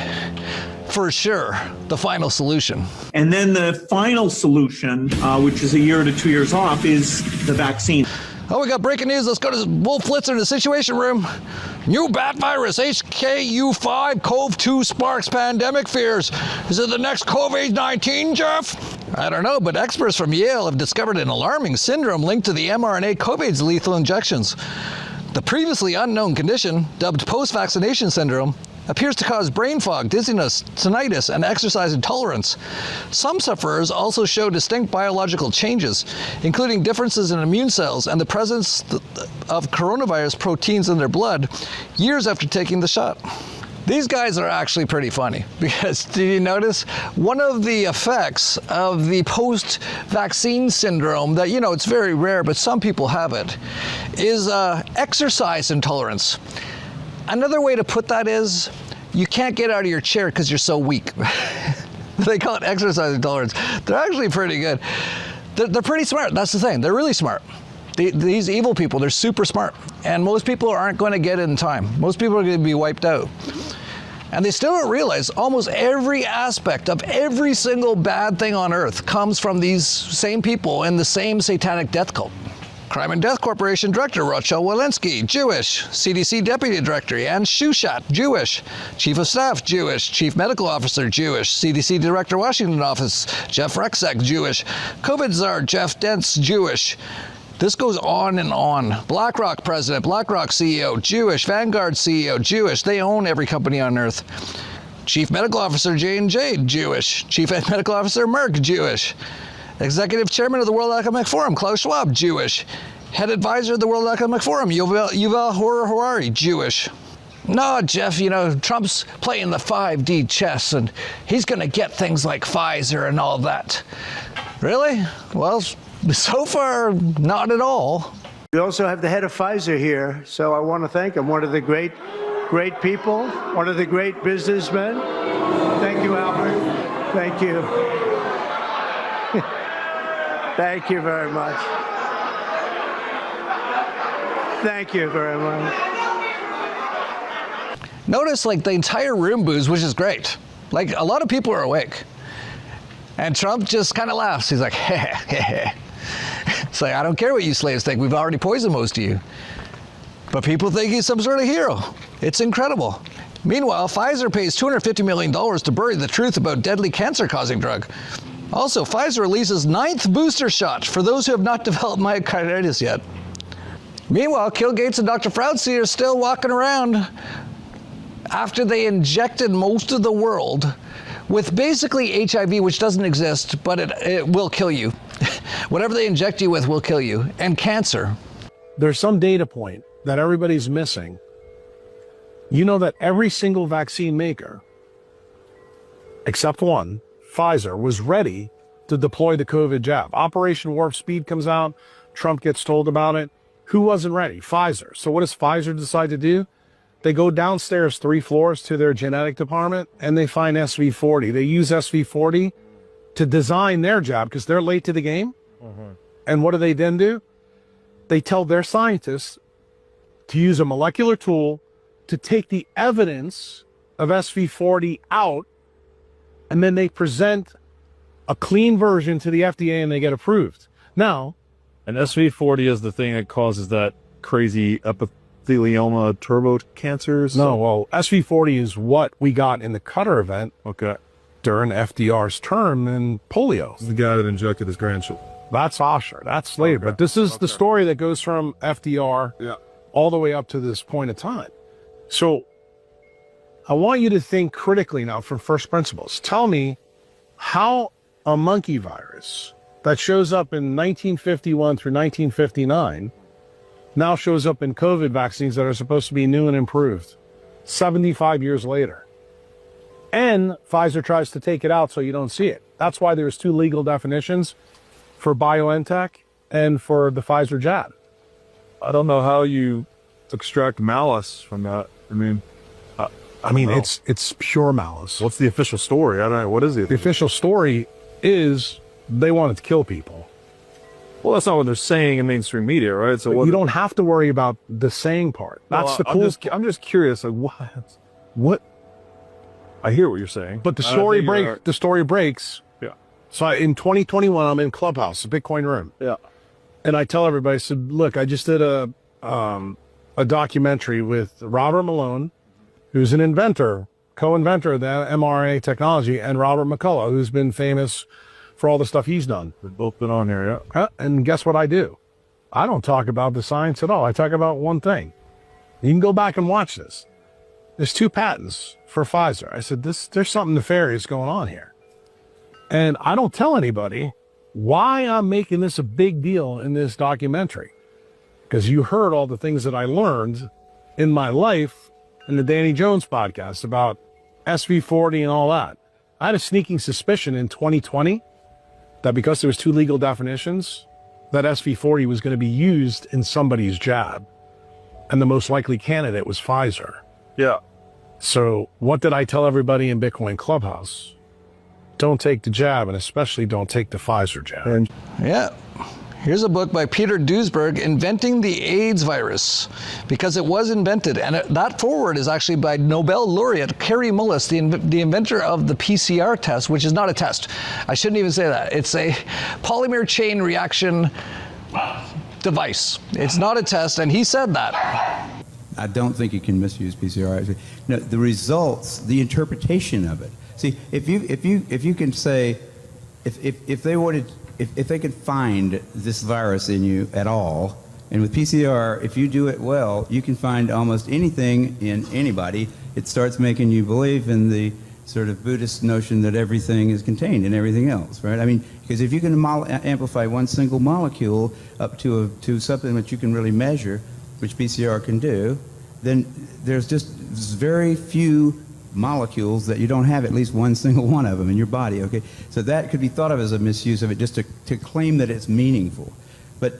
for sure, the final solution. And then the final solution, which is a year to 2 years off, is the vaccine. Oh, we got breaking news. Let's go to Wolf Flitzer in the Situation Room. New bat virus, HKU5, CoV-2 sparks pandemic fears. Is it the next COVID-19, Jeff? I don't know, but experts from Yale have discovered an alarming syndrome linked to the mRNA COVID's lethal injections. The previously unknown condition, dubbed post-vaccination syndrome, appears to cause brain fog, dizziness, tinnitus, and exercise intolerance. Some sufferers also show distinct biological changes, including differences in immune cells and the presence of coronavirus proteins in their blood years after taking the shot. These guys are actually pretty funny because, did you notice, one of the effects of the post-vaccine syndrome that, you know, it's very rare, but some people have it, is exercise intolerance. Another way to put that is, you can't get out of your chair because you're so weak. They call it exercise intolerance. They're actually pretty good. They're pretty smart, that's the thing. They're really smart. These evil people, they're super smart. And most people aren't going to get it in time. Most people are going to be wiped out. And they still don't realize almost every aspect of every single bad thing on earth comes from these same people in the same satanic death cult. Crime and Death Corporation Director Rochelle Walensky, Jewish. CDC Deputy Director Jan Shushat, Jewish. Chief of Staff, Jewish. Chief Medical Officer, Jewish. CDC Director Washington Office, Jeff Rexek, Jewish. COVID Czar, Jeff Dentz, Jewish. This goes on and on. BlackRock President, BlackRock CEO, Jewish. Vanguard CEO, Jewish. They own every company on earth. Chief Medical Officer J&J, Jewish. Chief Medical Officer Merck, Jewish. Executive Chairman of the World Economic Forum, Klaus Schwab, Jewish. Head Advisor of the World Economic Forum, Yuval Harari, Jewish. No, Jeff, you know, Trump's playing the 5D chess and he's going to get things like Pfizer and all that. Really? Well, so far, not at all. We also have the head of Pfizer here, so I want to thank him. One of the great people, one of the great businessmen. Thank you, Albert. Thank you. Thank you very much. Thank you very much. Notice, like, the entire room boos, which is great. Like, a lot of people are awake. And Trump just kind of laughs. He's like, heh, heh, heh. It's like, I don't care what you slaves think. We've already poisoned most of you. But people think he's some sort of hero. It's incredible. Meanwhile, Pfizer pays $250 million to bury the truth about deadly cancer-causing drug. Also, Pfizer releases 9th booster shot for those who have not developed myocarditis yet. Meanwhile, Bill Gates and Dr. Fauci are still walking around after they injected most of the world with basically HIV, which doesn't exist, but it will kill you. Whatever they inject you with will kill you, and cancer. There's some data point that everybody's missing. You know that every single vaccine maker, except one, Pfizer, was ready to deploy the COVID jab. Operation Warp Speed comes out. Trump gets told about it. Who wasn't ready? Pfizer. So what does Pfizer decide to do? They go downstairs 3 floors to their genetic department and they find SV40. They use SV40 to design their jab because they're late to the game. And what do they then do? They tell their scientists to use a molecular tool to take the evidence of SV40 out, and then they present a clean version to the FDA and they get approved. Now, and SV40 is the thing that causes that crazy epithelioma turbo cancers? No, well, SV40 is what we got in the Qatar event. Okay. During FDR's term in polio. The guy that injected his grandchildren. That's Osher. That's later. Okay. But this is the story that goes from FDR all the way up to this point of time. So I want you to think critically now from first principles. Tell me how a monkey virus that shows up in 1951 through 1959 now shows up in COVID vaccines that are supposed to be new and improved 75 years later. And Pfizer tries to take it out so you don't see it. That's why there's 2 legal definitions for BioNTech and for the Pfizer jab. I don't know how you extract malice from that. I mean, it's pure malice. What's the official story? I don't know. What is it? The official story is they wanted to kill people. Well, that's not what they're saying in mainstream media, right? So you don't have to worry about the saying part. That's the cool. I'm just curious, like what? I hear what you're saying, But the story breaks. Yeah. So in 2021, I'm in Clubhouse, a Bitcoin room. Yeah. And I tell everybody, I said, look, I just did a documentary with Robert Malone, who's an inventor, co-inventor of the mRNA technology, and Robert McCullough, who's been famous for all the stuff he's done. They've both been on here, yeah. And guess what I do? I don't talk about the science at all. I talk about one thing. You can go back and watch this. There's 2 patents for Pfizer. I said, there's something nefarious going on here. And I don't tell anybody why I'm making this a big deal in this documentary. Because you heard all the things that I learned in my life in the Danny Jones podcast about SV40 and all that. I had a sneaking suspicion in 2020 that because there was 2 legal definitions, that SV40 was going to be used in somebody's jab. And the most likely candidate was Pfizer. Yeah. So what did I tell everybody in Bitcoin Clubhouse? Don't take the jab, and especially don't take the Pfizer jab. Yeah. Here's a book by Peter Duesberg, Inventing the AIDS Virus, because it was invented. And that foreword is actually by Nobel laureate Kary Mullis, the inventor of the PCR test, which is not a test. I shouldn't even say that. It's a polymer chain reaction device. It's not a test, and he said that. I don't think you can misuse PCR. No, the results, the interpretation of it. See, if you can say, if they could find this virus in you at all, and with PCR, if you do it well, you can find almost anything in anybody. It starts making you believe in the sort of Buddhist notion that everything is contained in everything else, right? I mean, because if you can amplify one single molecule up to something that you can really measure, which PCR can do, then there's just very few molecules that you don't have at least one single one of them in your body, okay? So that could be thought of as a misuse of it, just to claim that it's meaningful. But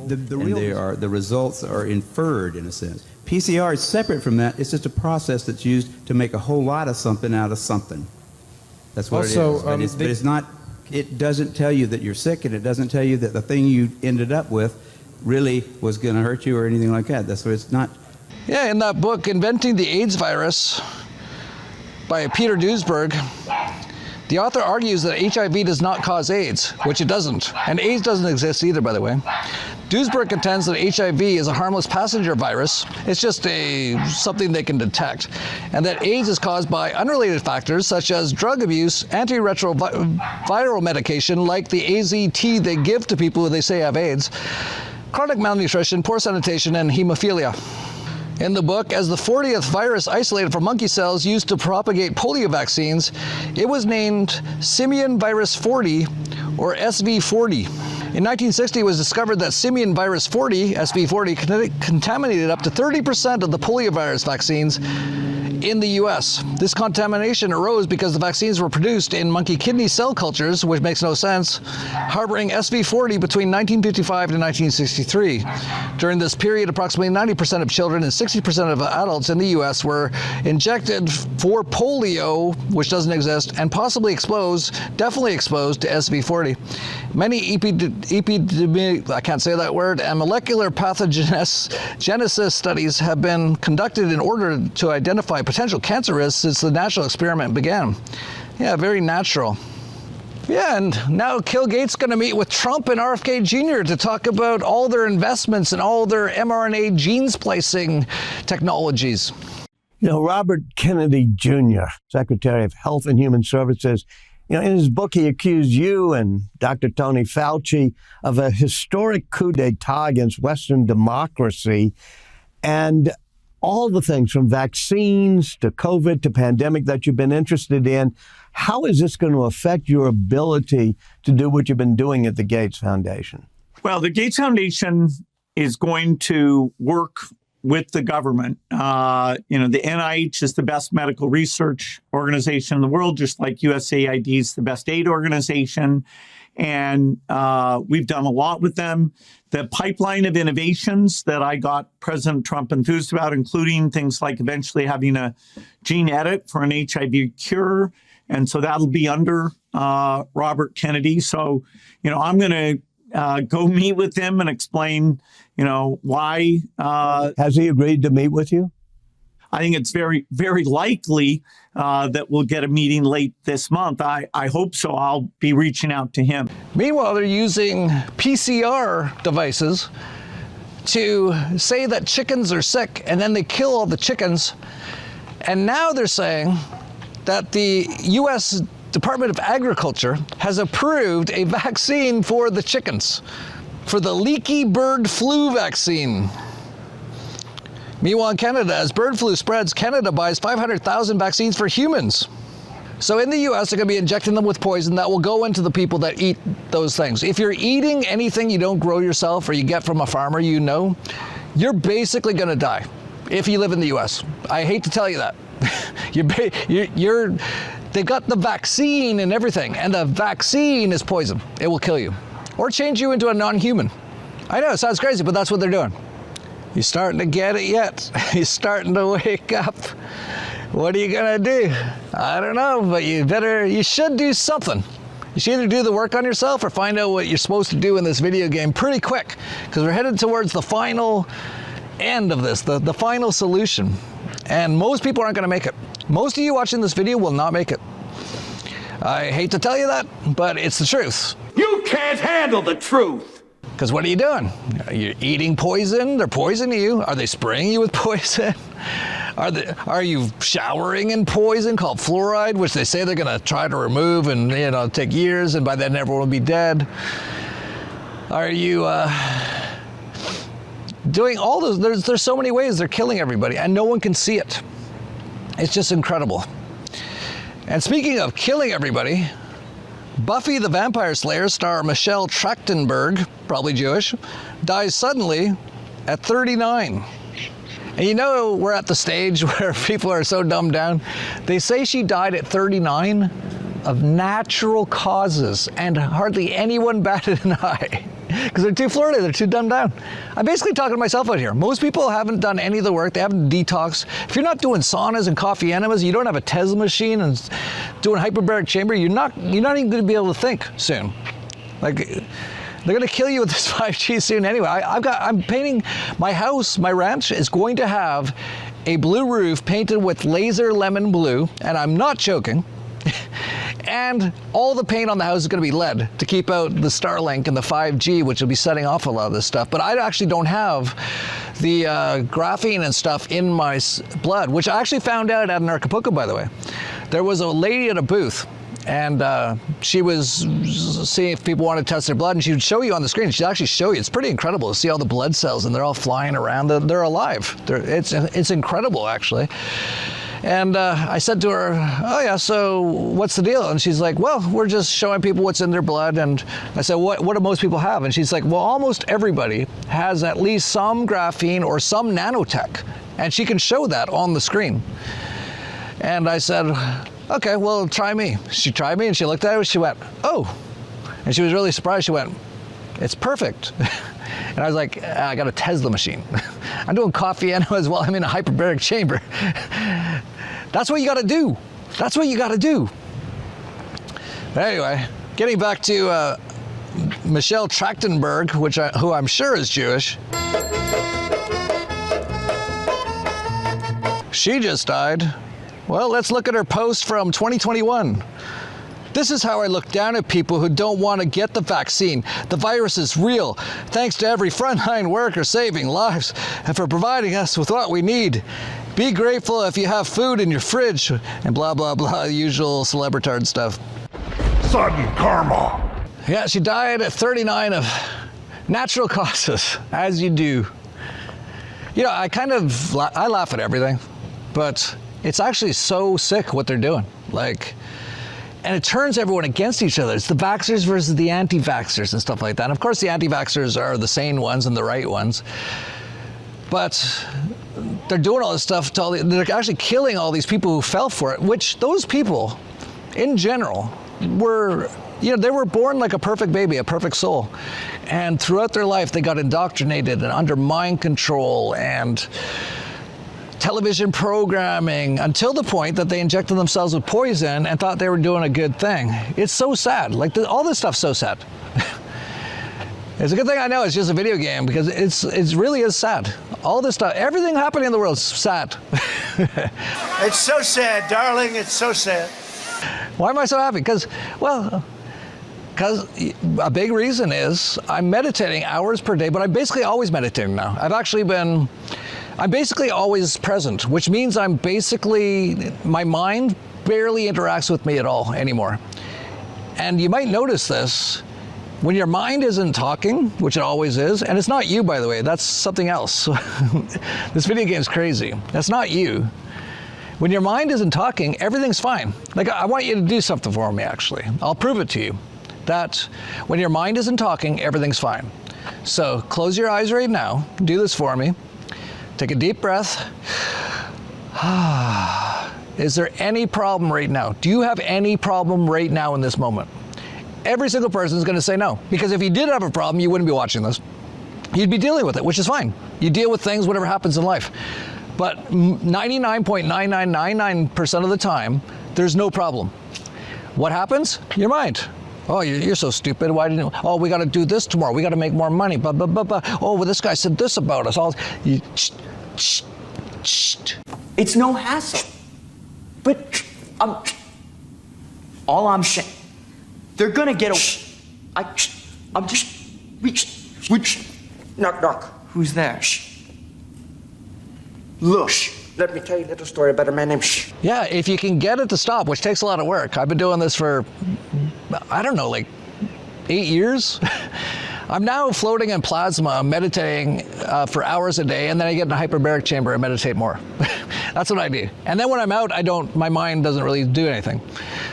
the results are inferred in a sense. PCR is separate from that. It's just a process that's used to make a whole lot of something out of something. That's what it is. But it's not, it doesn't tell you that you're sick, and it doesn't tell you that the thing you ended up with really was going to hurt you or anything like that. That's what it's not. Yeah, in that book, Inventing the AIDS Virus by Peter Duesberg, the author argues that HIV does not cause AIDS, which it doesn't. And AIDS doesn't exist either, by the way. Duesberg contends that HIV is a harmless passenger virus. It's just something they can detect. And that AIDS is caused by unrelated factors such as drug abuse, antiretroviral medication like the AZT they give to people who they say have AIDS, chronic malnutrition, poor sanitation, and hemophilia. In the book, as the 40th virus isolated from monkey cells used to propagate polio vaccines, it was named simian virus 40, or SV40. In 1960, it was discovered that simian virus 40, SV40, contaminated up to 30% of the poliovirus vaccines in the U.S. This contamination arose because the vaccines were produced in monkey kidney cell cultures, which makes no sense, harboring SV40 between 1955 and 1963. During this period, approximately 90% of children and 60% of adults in the U.S. were injected for polio, which doesn't exist, and possibly definitely exposed to SV40. Many I can't say that word, and molecular pathogenesis studies have been conducted in order to identify potential cancer risks since the natural experiment began. Yeah, very natural. Yeah, and now Bill Gates is going to meet with Trump and RFK Jr. to talk about all their investments and all their mRNA gene splicing technologies. You know, Robert Kennedy Jr., Secretary of Health and Human Services, you know, in his book, he accused you and Dr. Tony Fauci of a historic coup d'etat against Western democracy. And all the things from vaccines to COVID to pandemic that you've been interested in, how is this going to affect your ability to do what you've been doing at the Gates Foundation? Well, the Gates Foundation is going to work with the government. The NIH is the best medical research organization in the world, just like USAID is the best aid organization. And we've done a lot with them. The pipeline of innovations that I got President Trump enthused about, including things like eventually having a gene edit for an HIV cure. And so that'll be under Robert Kennedy. So, I'm going to go meet with him and explain, why. Has he agreed to meet with you? I think it's very, very likely that we'll get a meeting late this month. I hope so. I'll be reaching out to him. Meanwhile, they're using PCR devices to say that chickens are sick, and then they kill all the chickens. And now they're saying that the U.S. Department of Agriculture has approved a vaccine for the chickens, for the leaky bird flu vaccine. Meanwhile, in Canada, as bird flu spreads, Canada buys 500,000 vaccines for humans. So in the U.S., they're going to be injecting them with poison that will go into the people that eat those things. If you're eating anything you don't grow yourself or you get from a farmer, you're basically going to die if you live in the U.S. I hate to tell you that. They've got the vaccine and everything, and the vaccine is poison. It will kill you or change you into a non-human. I know, it sounds crazy, but that's what they're doing. You starting to get it yet? You're starting to wake up. What are you gonna do? I don't know, but you should do something. You should either do the work on yourself or find out what you're supposed to do in this video game pretty quick, because we're headed towards the final end of this, the final solution. And most people aren't gonna make it. Most of you watching this video will not make it. I hate to tell you that, but it's the truth. You can't handle the truth. Because what are you doing? Are you eating poison? They're poisoning you. Are they spraying you with poison? Are you showering in poison called fluoride, which they say they're going to try to remove and take years, and by then everyone will be dead? Are you doing all those? There's so many ways they're killing everybody, and no one can see it. It's just incredible. And speaking of killing everybody, Buffy the Vampire Slayer star Michelle Trachtenberg, probably Jewish, dies suddenly at 39. And we're at the stage where people are so dumbed down. They say she died at 39 of natural causes, and hardly anyone batted an eye. Because they're too Florida, they're too dumbed down. I'm basically talking to myself out here. Most people haven't done any of the work, they haven't detoxed. If you're not doing saunas and coffee enemas, you don't have a Tesla machine and doing hyperbaric chamber, you're not even gonna be able to think soon. Like, they're gonna kill you with this 5G soon anyway. I'm painting my house, my ranch is going to have a blue roof painted with laser lemon blue, and I'm not joking. And all the paint on the house is going to be LED to keep out the Starlink and the 5G, which will be setting off a lot of this stuff. But I actually don't have the graphene and stuff in my blood, which I actually found out at an Acapulco, by the way. There was a lady at a booth, and she was seeing if people wanted to test their blood, and she would show you on the screen. She'd actually show you. It's pretty incredible to see all the blood cells, and they're all flying around. They're alive. It's incredible, actually. And I said to her, oh yeah, so what's the deal? And she's like, well, we're just showing people what's in their blood. And I said, what do most people have? And she's like, well, almost everybody has at least some graphene or some nanotech. And she can show that on the screen. And I said, okay, well, try me. She tried me and she looked at it, she went, oh. And she was really surprised. She went, it's perfect. And I was like, I got a Tesla machine. I'm doing coffee enemas while I'm in a hyperbaric chamber. That's what you got to do. That's what you got to do. Anyway, getting back to Michelle Trachtenberg, who I'm sure is Jewish. She just died. Well, let's look at her post from 2021. This is how I look down at people who don't want to get the vaccine. The virus is real. Thanks to every frontline worker saving lives and for providing us with what we need. Be grateful if you have food in your fridge and blah, blah, blah, usual celebritard stuff. Sudden karma. Yeah, she died at 39 of natural causes, as you do. I laugh at everything, but it's actually so sick what they're doing. And it turns everyone against each other. It's the vaxxers versus the anti-vaxxers and stuff like that. And of course, the anti-vaxxers are the sane ones and the right ones. But they're doing all this stuff. They're actually killing all these people who fell for it, which those people, in general, were, they were born like a perfect baby, a perfect soul. And throughout their life, they got indoctrinated and under mind control and television programming until the point that they injected themselves with poison and thought they were doing a good thing. It's so sad. All this stuff's so sad. It's a good thing I know it's just a video game because it really is sad. All this stuff, everything happening in the world is sad. It's so sad, darling. It's so sad. Why am I so happy? Because a big reason is I'm meditating hours per day, but I'm basically always meditating now. I'm basically always present, which means my mind barely interacts with me at all anymore. And you might notice this, when your mind isn't talking, which it always is, and it's not you, by the way, that's something else. This video game's crazy. That's not you. When your mind isn't talking, everything's fine. Like, I want you to do something for me, actually. I'll prove it to you. That when your mind isn't talking, everything's fine. So close your eyes right now. Do this for me. Take a deep breath. Is there any problem right now? Do you have any problem right now in this moment? Every single person is going to say no. Because if you did have a problem, you wouldn't be watching this. You'd be dealing with it, which is fine. You deal with things, whatever happens in life. But 99.9999% of the time, there's no problem. What happens? Your mind. Oh, you're so stupid. Why didn't you? Oh, we got to do this tomorrow. We got to make more money. Blah, blah, blah, blah. Oh, well, this guy said this about us. It's no hassle. But all I'm saying, they're gonna get I'm just knock knock. Who's there? Look, let me tell you a little story about a man named Yeah, if you can get it to stop, which takes a lot of work. I've been doing this for, I don't know, like 8 years. I'm now floating in plasma, meditating for hours a day, and then I get in a hyperbaric chamber and meditate more. That's what I do. And then when I'm out, my mind doesn't really do anything.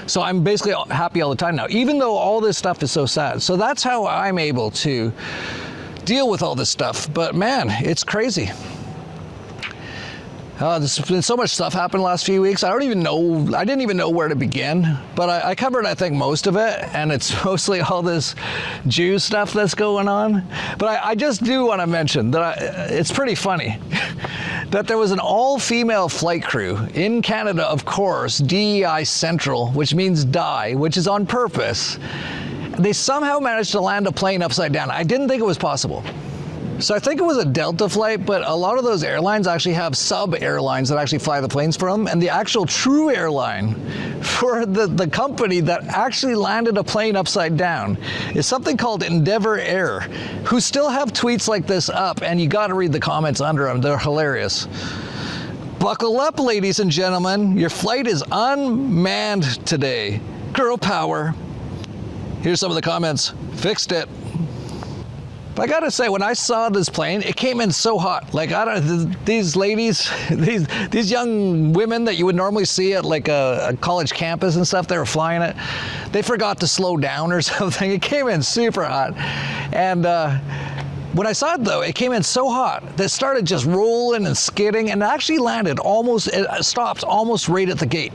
So I'm basically happy all the time now, even though all this stuff is so sad. So that's how I'm able to deal with all this stuff. But man, it's crazy. There's been so much stuff happened the last few weeks. I didn't even know where to begin, but I covered, I think, most of it, and it's mostly all this Jew stuff that's going on. But I just do want to mention that it's pretty funny that there was an all-female flight crew in Canada, of course, DEI Central, which means die, which is on purpose. They somehow managed to land a plane upside down. I didn't think it was possible. So I think it was a Delta flight, but a lot of those airlines actually have sub-airlines that actually fly the planes for them. And the actual true airline for the company that actually landed a plane upside down is something called Endeavor Air, who still have tweets like this up, and you gotta read the comments under them. They're hilarious. Buckle up, ladies and gentlemen. Your flight is unmanned today. Girl power. Here's some of the comments. Fixed it. I gotta say, when I saw this plane, it came in so hot. Like, these ladies, these young women that you would normally see at like a college campus and stuff, they were flying it. They forgot to slow down or something. It came in super hot. And when I saw it though, it came in so hot that it started just rolling and skidding and actually it stopped almost right at the gate.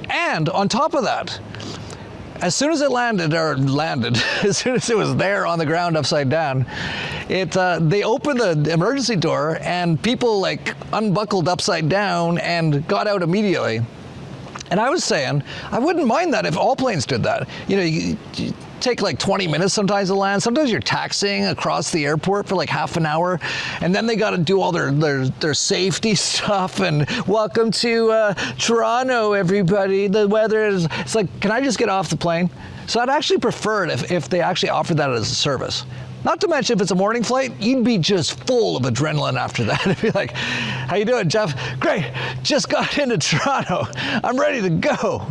And on top of that, as soon as it landed, as soon as it was there on the ground upside down, they opened the emergency door and people like unbuckled upside down and got out immediately. And I was saying, I wouldn't mind that if all planes did that. You know, you take like 20 minutes sometimes to land. Sometimes you're taxiing across the airport for like half an hour, and then they got to do all their safety stuff and welcome to Toronto, everybody. The weather is, it's like, can I just get off the plane? So I'd actually prefer it if they actually offered that as a service. Not to mention, if it's a morning flight, you'd be just full of adrenaline after that. It'd be like, how you doing, Jeff? Great, just got into Toronto. I'm ready to go.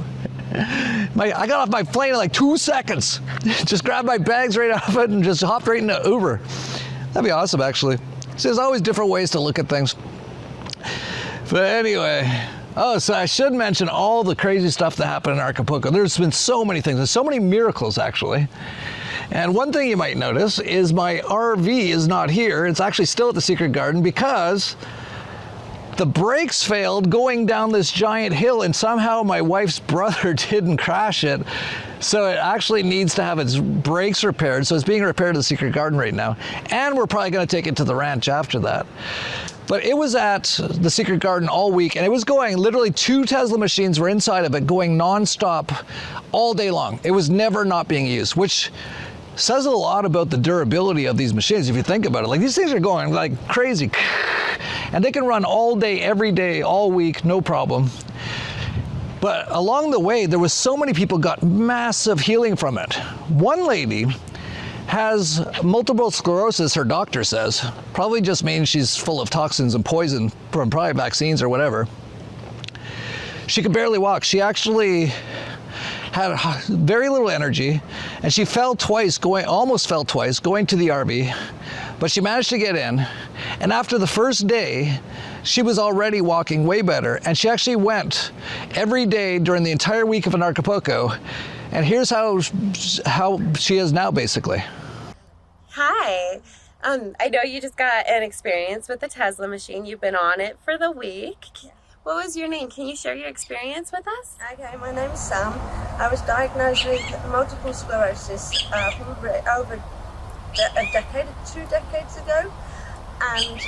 I got off my plane in like 2 seconds. Just grabbed my bags right off it and just hopped right into Uber. That'd be awesome, actually. So there's always different ways to look at things. But anyway, so I should mention all the crazy stuff that happened in Acapulco. There's been so many things, and so many miracles, actually. And one thing you might notice is my RV is not here. It's actually still at the Secret Garden because the brakes failed going down this giant hill, and somehow my wife's brother didn't crash it. So it actually needs to have its brakes repaired. So it's being repaired at the Secret Garden right now. And we're probably going to take it to the ranch after that. But it was at the Secret Garden all week, and it was going, literally 2 Tesla machines were inside of it going nonstop all day long. It was never not being used, which says a lot about the durability of these machines if you think about it. Like, these things are going like crazy, and they can run all day, every day, all week, no problem. But along the way, there was so many people got massive healing from it. One lady has multiple sclerosis, her doctor says. Probably just means she's full of toxins and poison from probably vaccines or whatever. She could barely walk. She actually had very little energy, and she almost fell twice going to the RV, but she managed to get in. And after the first day, she was already walking way better, and she actually went every day during the entire week of Acapulco. And here's how she is now, basically. Hi. I know you just got an experience with the Tesla machine. You've been on it for the week. What was your name? Can you share your experience with us? Okay, my name's Sam. I was diagnosed with multiple sclerosis probably over a decade, 2 decades ago. And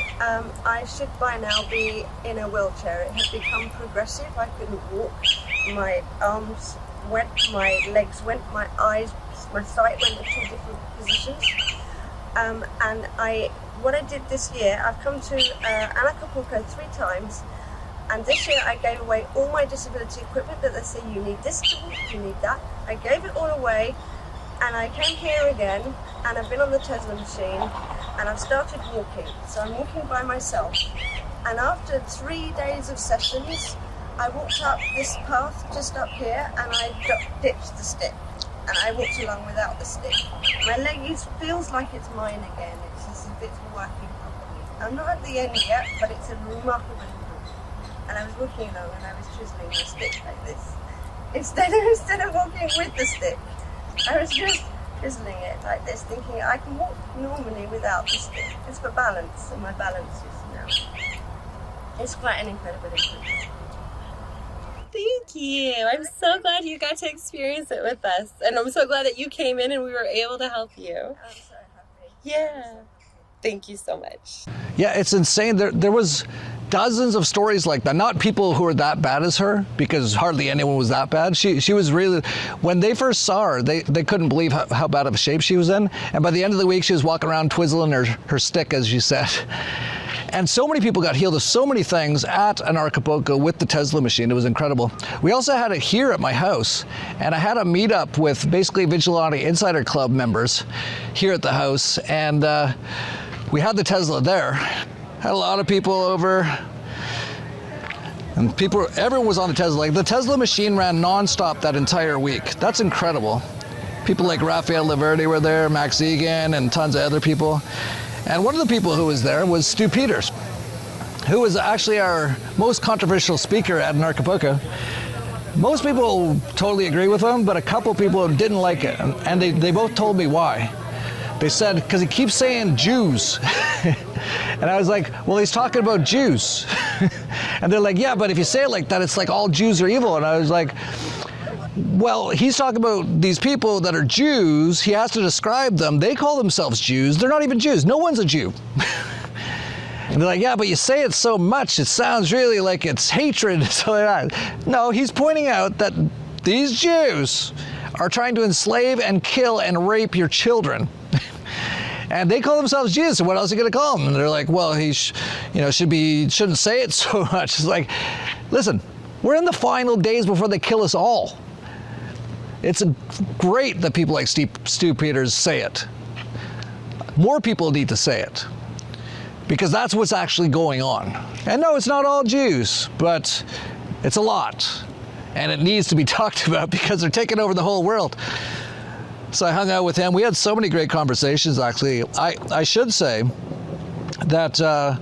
I should by now be in a wheelchair. It had become progressive. I couldn't walk. My arms went, my legs went, my eyes, my sight went to 2 different positions. And what I did this year, I've come to Acapulco 3 times. And this year I gave away all my disability equipment that they say you need this tool, you need that. I gave it all away, and I came here again, and I've been on the Tesla machine, and I've started walking. So I'm walking by myself. And after 3 days of sessions, I walked up this path just up here, and I ditched the stick. And I walked along without the stick. My leg feels like it's mine again. It's as if it's working properly. I'm not at the end yet, but it's a remarkable improvement. And I was walking along and I was chiseling the stick like this. Instead of walking with the stick, I was just chiseling it like this, thinking I can walk normally without the stick. It's for balance, and my balance is now. It's quite an incredible improvement. Thank you. I'm so glad you got to experience it with us. And I'm so glad that you came in and we were able to help you. I'm so happy. Yeah. Thank you so much. Yeah, it's insane. There was dozens of stories like that. Not people who were that bad as her, because hardly anyone was that bad. She was really, when they first saw her, they couldn't believe how bad of a shape she was in. And by the end of the week, she was walking around twizzling her stick, as she said. And so many people got healed of so many things at an Acapulco with the Tesla machine. It was incredible. We also had it here at my house, and I had a meetup with basically Vigilante Insider Club members here at the house, and we had the Tesla there. Had a lot of people over, and everyone was on the Tesla. Like, the Tesla machine ran nonstop that entire week. That's incredible. People like Raphael Laverty were there, Max Egan, and tons of other people. And one of the people who was there was Stu Peters, who was actually our most controversial speaker at an Acapulco. Most people totally agree with him, but a couple people didn't like it, and they both told me why. They said, because he keeps saying Jews. And I was like, well, he's talking about Jews. And they're like, yeah, but if you say it like that, it's like all Jews are evil. And I was like, well, he's talking about these people that are Jews. He has to describe them. They call themselves Jews. They're not even Jews. No one's a Jew. And they're like, yeah, but you say it so much, it sounds really like it's hatred. So no, he's pointing out that these Jews are trying to enslave and kill and rape your children. And they call themselves Jews, so what else are you going to call them? And they're like, well, he shouldn't say it so much. It's like, listen, we're in the final days before they kill us all. It's great that people like Stu Peters say it. More people need to say it, because that's what's actually going on. And no, it's not all Jews, but it's a lot. And it needs to be talked about because they're taking over the whole world. So I hung out with him. We had so many great conversations, actually. I should say that I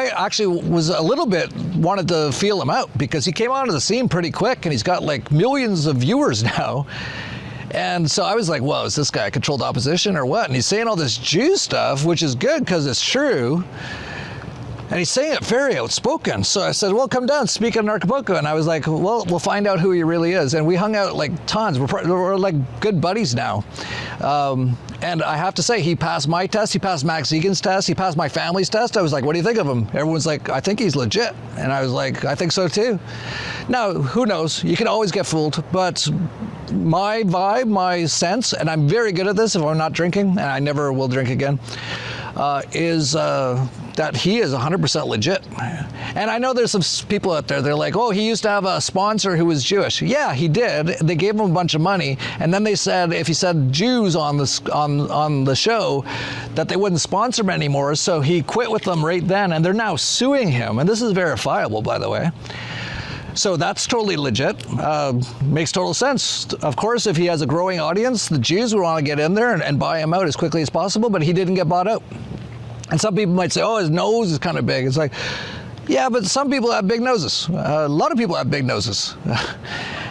actually was a little bit wanted to feel him out, because he came onto the scene pretty quick, and he's got like millions of viewers now. And so I was like, well, is this guy a controlled opposition or what? And he's saying all this Jew stuff, which is good because it's true. And he's saying it very outspoken. So I said, well, come down, speak at Acapulco. And I was like, well, we'll find out who he really is. And we hung out like tons. We're like good buddies now. And I have to say, he passed my test. He passed Max Egan's test. He passed my family's test. I was like, what do you think of him? Everyone's like, I think he's legit. And I was like, I think so too. Now, who knows? You can always get fooled. But my vibe, my sense, and I'm very good at this if I'm not drinking, and I never will drink again, is that he is 100% legit. And I know there's some people out there, they're like, oh, he used to have a sponsor who was Jewish. Yeah, he did. They gave him a bunch of money, and then they said if he said Jews on the show, that they wouldn't sponsor him anymore, so he quit with them right then, and they're now suing him, and this is verifiable, by the way. So that's totally legit. Makes total sense. Of course, if he has a growing audience, the Jews would want to get in there and buy him out as quickly as possible, but he didn't get bought out. And some people might say, oh, his nose is kind of big. It's like, yeah, but some people have big noses. A lot of people have big noses.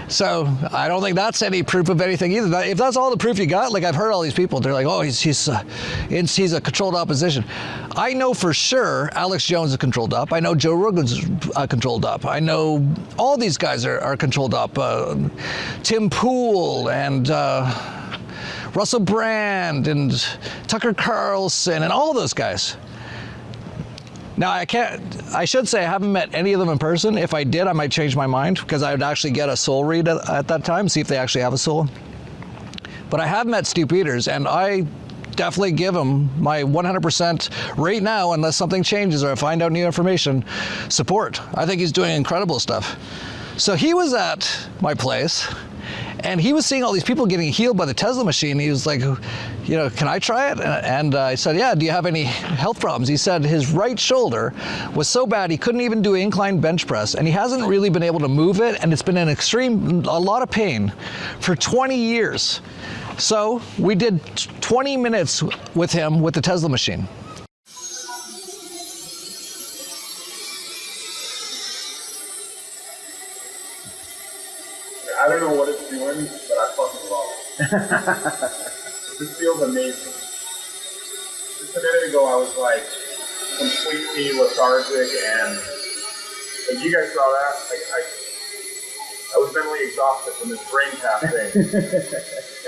So I don't think that's any proof of anything either. If that's all the proof you got, like I've heard all these people, they're like, oh, he's a controlled opposition. I know for sure Alex Jones is controlled up. I know Joe Rogan's controlled up. I know all these guys are controlled up. Tim Pool and Russell Brand and Tucker Carlson and all of those guys. Now, I should say I haven't met any of them in person. If I did, I might change my mind because I would actually get a soul read at that time, see if they actually have a soul. But I have met Stu Peters, and I definitely give him my 100% right now, unless something changes or I find out new information, support. I think he's doing incredible stuff. So he was at my place, and he was seeing all these people getting healed by the Tesla machine. He was like, you know, can I try it? And I said, yeah, do you have any health problems? He said his right shoulder was so bad he couldn't even do an incline bench press, and he hasn't really been able to move it, and it's been in a lot of pain for 20 years. So we did 20 minutes with him with the Tesla machine. I don't know what it's doing, but I fucking love it. This feels amazing. Just a minute ago, I was like completely lethargic, and like, you guys saw that. I was mentally exhausted from this brain tap thing,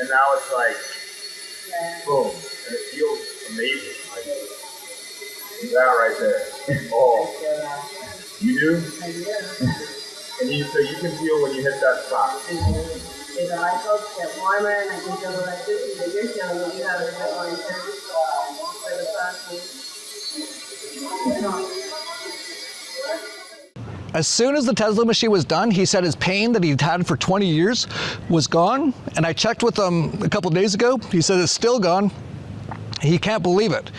and now it's like boom, and it feels amazing. Like that right there. Oh, you do? I do. And so you can feel when you hit that spot. The light bulbs get warmer, and I can feel the electricity that you're feeling when you have it a bit more intense for the process. As soon as the Tesla machine was done, he said his pain that he'd had for 20 years was gone. And I checked with him a couple of days ago. He said it's still gone. He can't believe it.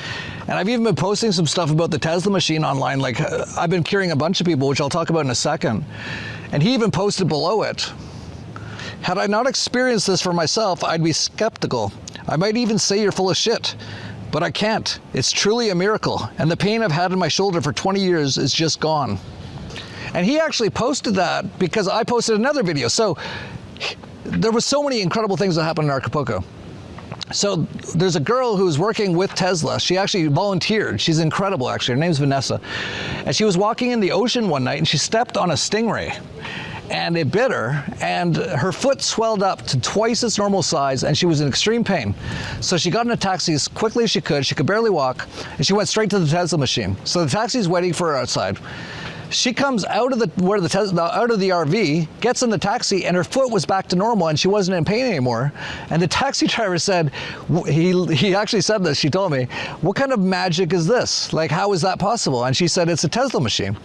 And I've even been posting some stuff about the Tesla machine online. Like I've been curing a bunch of people, which I'll talk about in a second. And he even posted below it. Had I not experienced this for myself, I'd be skeptical. I might even say you're full of shit, but I can't. It's truly a miracle. And the pain I've had in my shoulder for 20 years is just gone. And he actually posted that because I posted another video. So there were so many incredible things that happened in Acapulco. So there's a girl who's working with Tesla. She actually volunteered. She's incredible, actually. Her name's Vanessa. And she was walking in the ocean one night, and she stepped on a stingray. And it bit her, and her foot swelled up to twice its normal size, and she was in extreme pain. So she got in a taxi as quickly as she could barely walk, and she went straight to the Tesla machine. So the taxi's waiting for her outside. She comes out of the RV, gets in the taxi, and her foot was back to normal, and she wasn't in pain anymore. And the taxi driver said, he actually said this, she told me, what kind of magic is this? Like, how is that possible? And she said, it's a Tesla machine.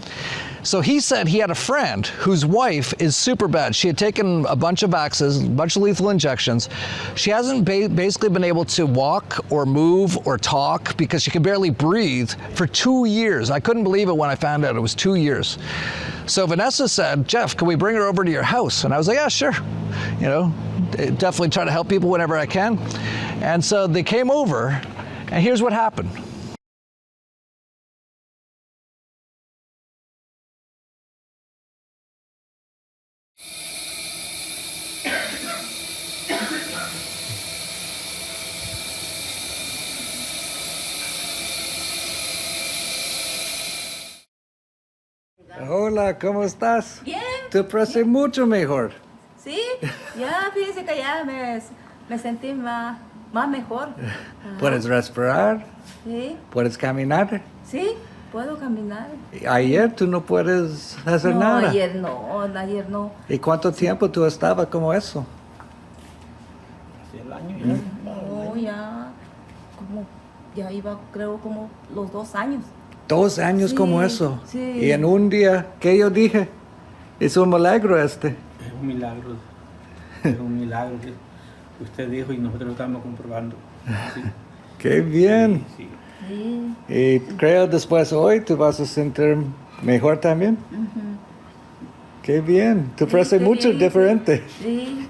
So he said he had a friend whose wife is super bad. She had taken a bunch of Vaxes, a bunch of lethal injections. She hasn't basically been able to walk or move or talk because she could barely breathe for 2 years. I couldn't believe it when I found out it was 2 years. So Vanessa said, Jeff, can we bring her over to your house? And I was like, yeah, sure. You know, definitely try to help people whenever I can. And so they came over, and here's what happened. Hola, ¿cómo estás? Bien. Te parece mucho mejor. Sí, ya fíjese que ya me sentí más mejor. ¿Puedes respirar? Sí. ¿Puedes caminar? Sí, puedo caminar. Ayer tú no puedes hacer nada. Ayer no. ¿Y cuánto tiempo tú estabas como eso? No, ya iba, creo, como los 2 años. 2 años Sí, como eso. sí. Y en un día, ¿qué yo dije? Es un milagro este. Es un milagro. Es un milagro que usted dijo y nosotros lo estamos comprobando. Sí. Qué bien. Sí. Sí. Y creo después hoy te vas a sentir mejor también. Ujú. Qué bien. Tu frase es qué mucho bien, diferente. Sí.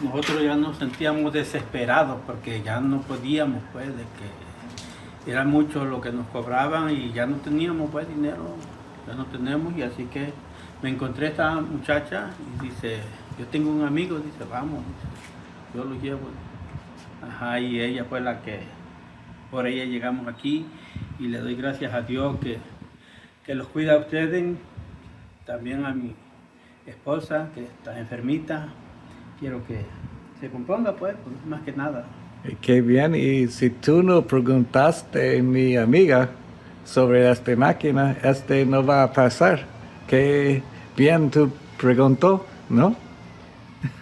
Nosotros ya nos sentíamos desesperados porque ya no podíamos, pues, de que era mucho lo que nos cobraban y ya no teníamos, pues, dinero, ya no tenemos, y así que me encontré esta muchacha y dice, yo tengo un amigo, dice, vamos, dice, yo lo llevo. Ajá, y ella fue la que, por ella llegamos aquí, y le doy gracias a Dios que los cuida a ustedes, también a mi esposa que está enfermita. Quiero que se componga, pues, más que nada. Qué bien. Y si tú no preguntaste, mi amiga, sobre esta máquina, no va a pasar. Qué bien tú preguntó, ¿no?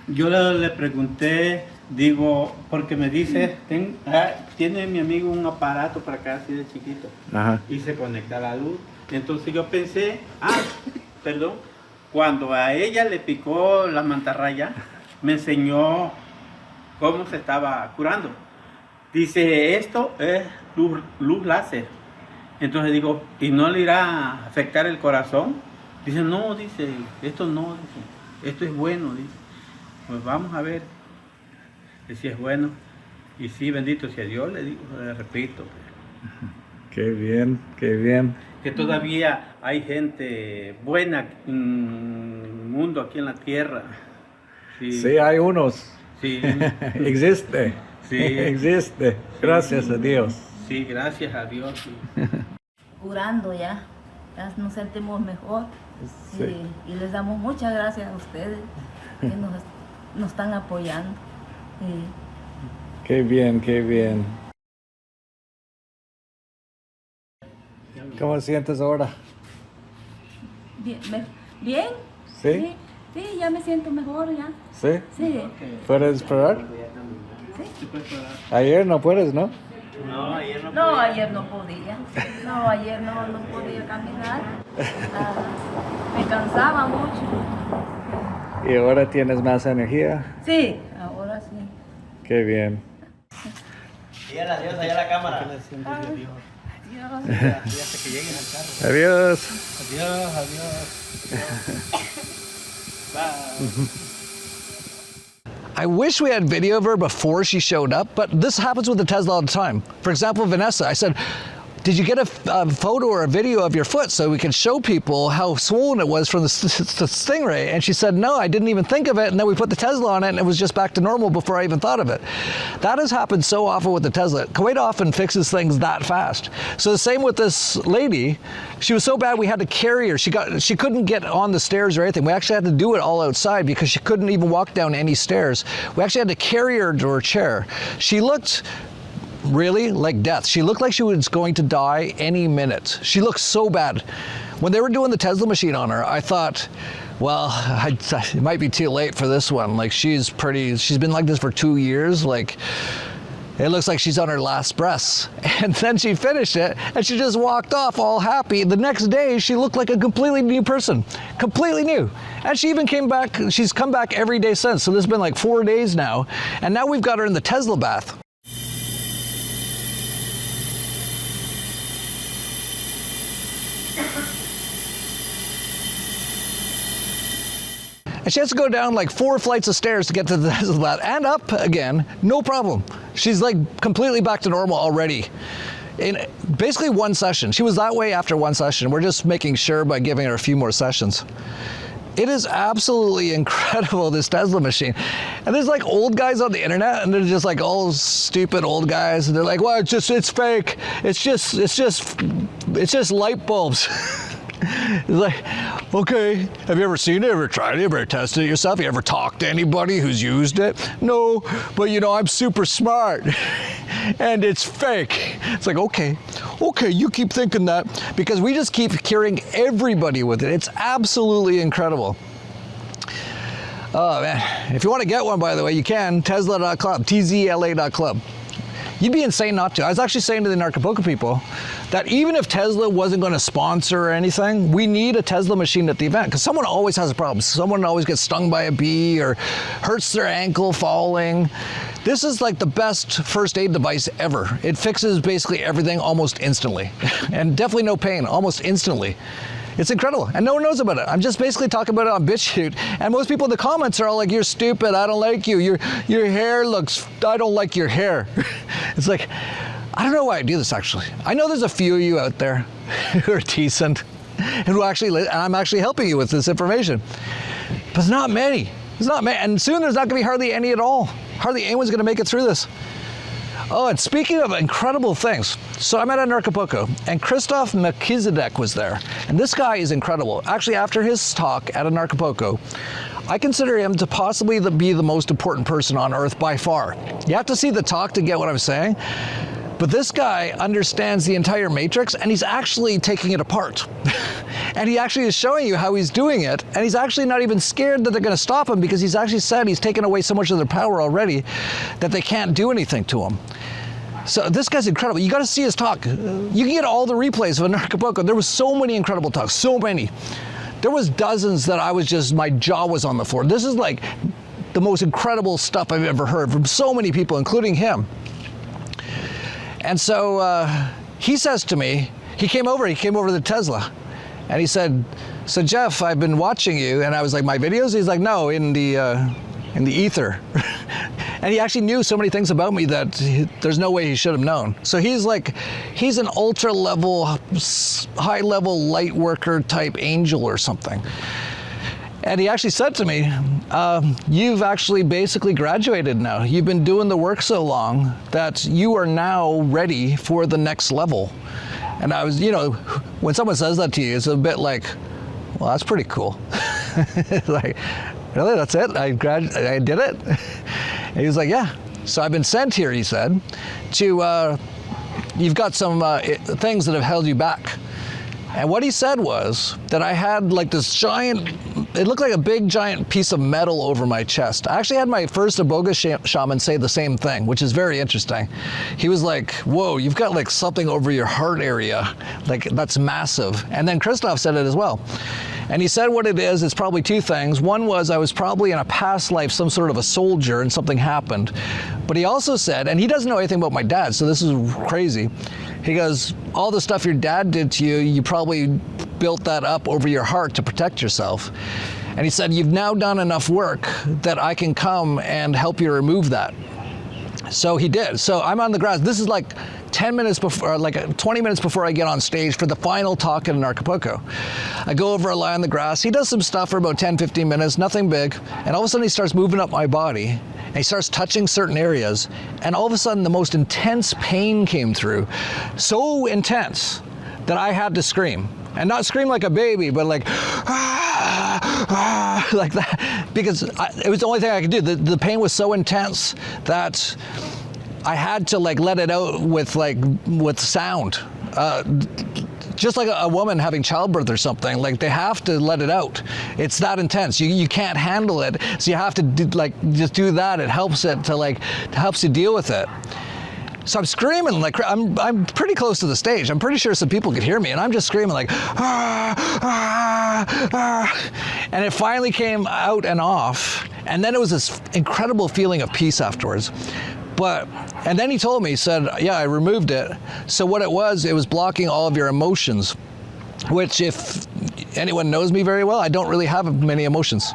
Yo le pregunté, digo, porque me dice, tiene mi amigo un aparato para acá así de chiquito. Ajá. Y se conecta a la luz. Entonces yo pensé, perdón, cuando a ella le picó la mantarraya, me enseñó cómo se estaba curando. Dice, esto es luz láser. Entonces digo, ¿y no le irá a afectar el corazón? Dice, no, dice, esto no, dice, esto es bueno, dice. Pues vamos a ver si es bueno. Y sí, bendito sea Dios, le digo, le repito. Qué bien, qué bien. Que todavía hay gente buena en el mundo, aquí en la tierra. Sí, hay unos. Sí. Existe. Sí. Existe. Gracias a Dios. Sí, gracias a Dios. Sí. Curando ya nos sentimos mejor. Sí. Y les damos muchas gracias a ustedes que nos están apoyando. Sí. Qué bien, qué bien. ¿Cómo te sientes ahora? Bien. ¿Bien? ¿Sí? Sí, ya me siento mejor ya. ¿Sí? Sí. ¿Puedes esperar? Sí. Ayer no puedes, ¿no? No, ayer no podía. No, ayer no podía. No, ayer no podía caminar. Me cansaba mucho. ¿Y ahora tienes más energía? Sí, ahora sí. Qué bien. Dígale adiós allá a la cámara. Adiós. Hasta que lleguen al carro. Adiós. Adiós, adiós. Bye. I wish we had video of her before she showed up, but this happens with the Tesla all the time. For example, Vanessa, I said, did you get a photo or a video of your foot so we can show people how swollen it was from the Stingray? And she said, no, I didn't even think of it. And then we put the Tesla on it and it was just back to normal before I even thought of it. That has happened so often with the Tesla. Kuwait often fixes things that fast. So the same with this lady. She was so bad we had to carry her. She couldn't get on the stairs or anything. We actually had to do it all outside because she couldn't even walk down any stairs. We actually had to carry her to her chair. She looked really like death. She looked like she was going to die any minute. She looked so bad. When they were doing the Tesla machine on her, I thought, well, it might be too late for this one. Like she's been like this for 2 years. Like it looks like she's on her last breaths. And then she finished it and she just walked off all happy. The next day, she looked like a completely new person, completely new. And she even came back, she's come back every day since. So this has been like 4 days now. And now we've got her in the Tesla bath. And she has to go down like 4 flights of stairs to get to the Tesla bath and up again, no problem. She's like completely back to normal already. In basically 1 session. She was that way after 1 session. We're just making sure by giving her a few more sessions. It is absolutely incredible, this Tesla machine. And there's like old guys on the internet and they're just like all stupid old guys. And they're like, well, it's fake. It's just light bulbs. It's like, okay, have you ever seen it, ever tried it, ever tested it yourself? You ever talked to anybody who's used it? No, but you know, I'm super smart and it's fake. It's like, okay, you keep thinking that because we just keep curing everybody with it. It's absolutely incredible. Oh man, if you want to get one, by the way, you can, Tesla.club, TZLA.club. You'd be insane not to. I was actually saying to the Narcopoca people that even if Tesla wasn't going to sponsor or anything, we need a Tesla machine at the event because someone always has a problem. Someone always gets stung by a bee or hurts their ankle falling. This is like the best first aid device ever. It fixes basically everything almost instantly and definitely no pain, almost instantly. It's incredible, and no one knows about it. I'm just basically talking about it on BitChute, and most people in the comments are all like, "You're stupid. I don't like you. Your hair looks. I don't like your hair." It's like, I don't know why I do this. Actually, I know there's a few of you out there who are decent and who actually, and I'm actually helping you with this information, but it's not many. It's not many, and soon there's not going to be hardly any at all. Hardly anyone's going to make it through this. Oh, and speaking of incredible things, so I'm at a Narcopoco, and Christoph Melchizedek was there. And this guy is incredible. Actually, after his talk at a Narcopoco, I consider him to possibly be the most important person on Earth by far. You have to see the talk to get what I'm saying. But this guy understands the entire matrix, and he's actually taking it apart. And he actually is showing you how he's doing it, and he's actually not even scared that they're going to stop him because he's actually said he's taken away so much of their power already that they can't do anything to him. So this guy's incredible. You got to see his talk. You can get all the replays of a Narcopoco. There was so many incredible talks, so many. There was dozens that I was just, my jaw was on the floor. This is like the most incredible stuff I've ever heard from so many people, including him. And so he says to me, he came over to the Tesla, and he said, "So Jeff, I've been watching you," and I was like, "My videos?" He's like, "No, in the ether." And he actually knew so many things about me that there's no way he should have known. So he's an ultra level, high level light worker type angel or something. And he actually said to me, "You've actually basically graduated now. You've been doing the work so long that you are now ready for the next level." And I was, when someone says that to you, it's a bit like, well, that's pretty cool. Like, really, that's it? I did it? And he was like, "Yeah. So I've been sent here," he said, "to, you've got some things that have held you back." And what he said was that I had like this giant, it looked like a big giant piece of metal over my chest. I actually had my first Iboga shaman say the same thing, which is very interesting. He was like, "Whoa, you've got like something over your heart area. Like that's massive." And then Christoph said it as well. And he said what it is, it's probably two things. One was I was probably in a past life some sort of a soldier and something happened. But he also said, and he doesn't know anything about my dad, so this is crazy. He goes, all the stuff your dad did to you, you probably built that up over your heart to protect yourself. And he said, you've now done enough work that I can come and help you remove that. So he did. So I'm on the grass. This is like 10 minutes before, like 20 minutes before I get on stage for the final talk at an Narcopoco. I go over, I lie on the grass. He does some stuff for about 10, 15 minutes, nothing big. And all of a sudden he starts moving up my body and he starts touching certain areas. And all of a sudden the most intense pain came through. So intense that I had to scream. And not scream like a baby, but like, like that, because it was the only thing I could do. The pain was so intense that I had to like let it out with sound. Just like a woman having childbirth or something, like they have to let it out. It's that intense. You can't handle it, so you have to just do that. It helps you deal with it. So I'm screaming like I'm pretty close to the stage. I'm pretty sure some people could hear me, and I'm just screaming like, and it finally came out and off. And then it was this incredible feeling of peace afterwards. And then he told me, he said, yeah, I removed it. So what it was blocking all of your emotions, which if anyone knows me very well, I don't really have many emotions.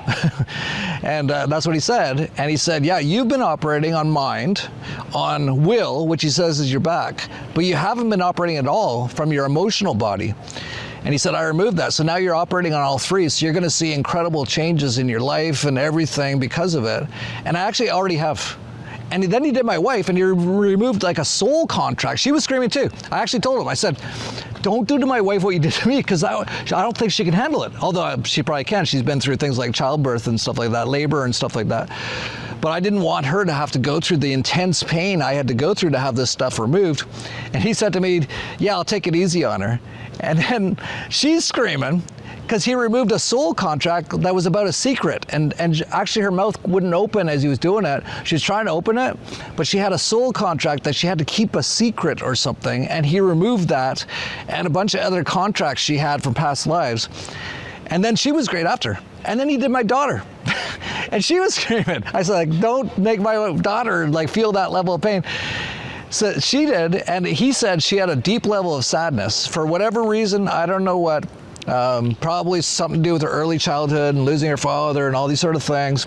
And that's what he said. And he said, yeah, you've been operating on mind, on will, which he says is your back, but you haven't been operating at all from your emotional body. And he said, I removed that. So now you're operating on all three. So you're going to see incredible changes in your life and everything because of it. And I actually already have. And then he did my wife, and he removed like a soul contract. She was screaming too. I actually told him, I said, don't do to my wife what you did to me, because I don't think she can handle it. Although she probably can. She's been through things like childbirth and stuff like that, labor and stuff like that. But I didn't want her to have to go through the intense pain I had to go through to have this stuff removed. And he said to me, yeah, I'll take it easy on her. And then she's screaming, because he removed a soul contract that was about a secret, and actually her mouth wouldn't open as he was doing it. She was trying to open it, but she had a soul contract that she had to keep a secret or something, and he removed that and a bunch of other contracts she had from past lives. And then she was great after. And then he did my daughter. And she was screaming. I said, like, don't make my daughter like feel that level of pain. So she did, and he said she had a deep level of sadness for whatever reason. I don't know what. Probably something to do with her early childhood and losing her father and all these sort of things.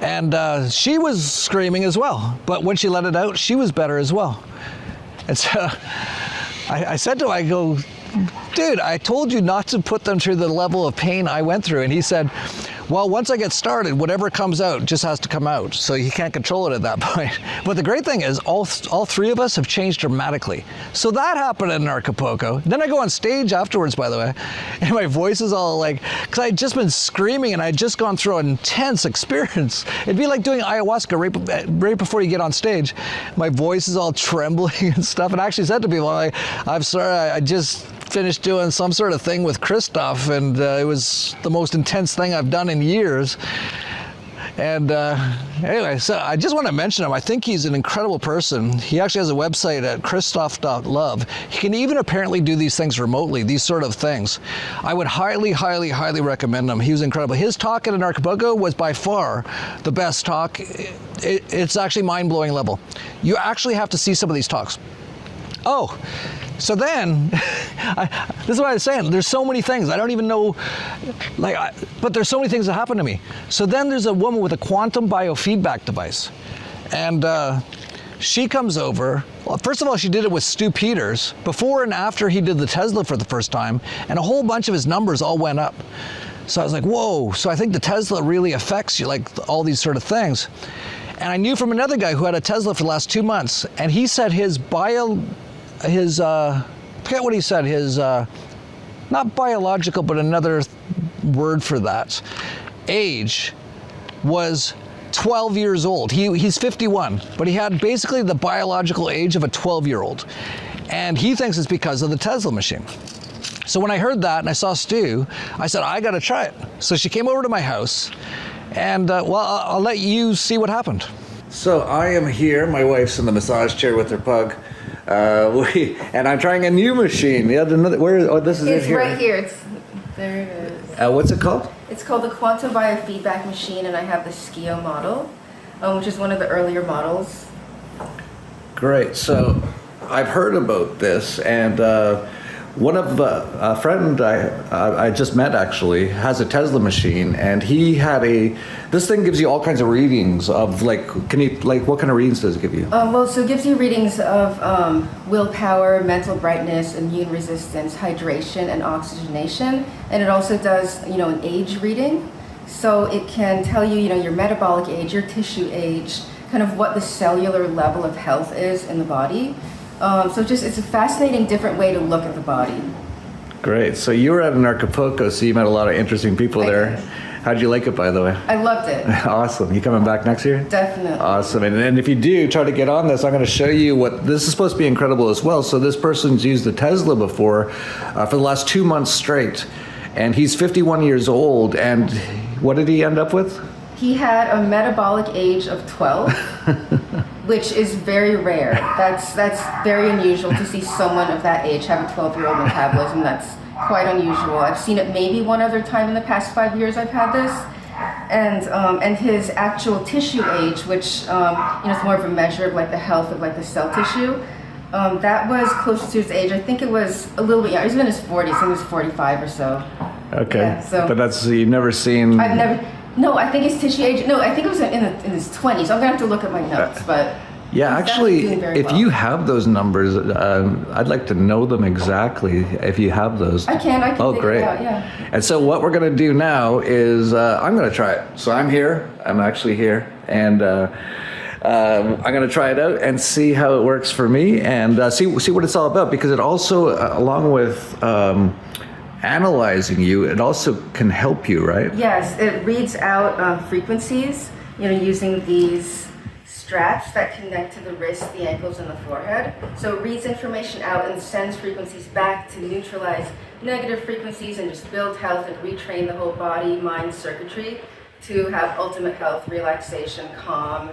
And she was screaming as well. But when she let it out, she was better as well. And so I said to him, I go, dude, I told you not to put them through the level of pain I went through. And he said, well, once I get started, whatever comes out just has to come out. So you can't control it at that point. But the great thing is all three of us have changed dramatically. So that happened in Acapulco. Then I go on stage afterwards, by the way, and my voice is all like, because I had just been screaming and I had just gone through an intense experience. It'd be like doing ayahuasca right before you get on stage. My voice is all trembling and stuff. And I actually said to people, I'm sorry, I just finished doing some sort of thing with Christoph, and it was the most intense thing I've done in years. And anyway, so I just want to mention him. I think he's an incredible person. He actually has a website at christoph.love. He can even apparently do these things remotely, these sort of things. I would highly, highly, highly recommend him. He was incredible. His talk at Acapulco was by far the best talk. It's actually mind-blowing level. You actually have to see some of these talks. Oh, so then, this is what I was saying, there's so many things, I don't even know, but there's so many things that happen to me. So then there's a woman with a quantum biofeedback device, and she comes over. Well, first of all, she did it with Stu Peters, before and after he did the Tesla for the first time, and a whole bunch of his numbers all went up. So I was like, whoa, so I think the Tesla really affects you, like all these sort of things. And I knew from another guy who had a Tesla for the last 2 months, and he said forget what he said, his, not biological, but another word for that, age was 12 years old. He's 51, but he had basically the biological age of a 12-year-old. And he thinks it's because of the Tesla machine. So when I heard that and I saw Stu, I said, I gotta try it. So she came over to my house, and well, I'll let you see what happened. So I am here, my wife's in the massage chair with her pug. And I'm trying a new machine. Yeah, this is it here. It's right here. There it is. What's it called? It's called the Quantum Biofeedback Machine, and I have the Skio model, which is one of the earlier models. Great. So I've heard about this, and one of a friend I just met actually has a Tesla machine, and he had this thing gives you all kinds of readings of what kind of readings does it give you? Well, so it gives you readings of willpower, mental brightness, immune resistance, hydration, and oxygenation, and it also does an age reading. So it can tell you your metabolic age, your tissue age, kind of what the cellular level of health is in the body. So it's a fascinating, different way to look at the body. Great. So you were at Acapulco, so you met a lot of interesting people there. How'd you like it, by the way? I loved it. Awesome. You coming back next year? Definitely. Awesome. And if you do try to get on this, I'm going to show you this is supposed to be incredible as well. So this person's used the Tesla before for the last 2 months straight, and he's 51 years old. And what did he end up with? He had a metabolic age of 12, which is very rare. That's very unusual to see someone of that age have a 12-year-old metabolism. That's quite unusual. I've seen it maybe one other time in the past 5 years I've had this. And his actual tissue age, which is more of a measure of the health of the cell tissue, that was close to his age. I think it was a little bit younger. He was in his 40s. I think he was 45 or so. Okay. Yeah, but you've never seen... I've never... No, I think his tissue age... No, I think it was in his 20s. I'm going to have to look at my notes, but... Yeah, actually, if you have those numbers, I'd like to know them exactly if you have those. I can Oh, great. It out, yeah. And so what we're going to do now is I'm going to try it. So I'm here. I'm actually here. And I'm going to try it out and see how it works for me and see what it's all about. Because it also, along with... analyzing you, it also can help you, right? Yes, it reads out frequencies, using these straps that connect to the wrists, the ankles, and the forehead. So it reads information out and sends frequencies back to neutralize negative frequencies and just build health and retrain the whole body, mind circuitry to have ultimate health, relaxation, calm,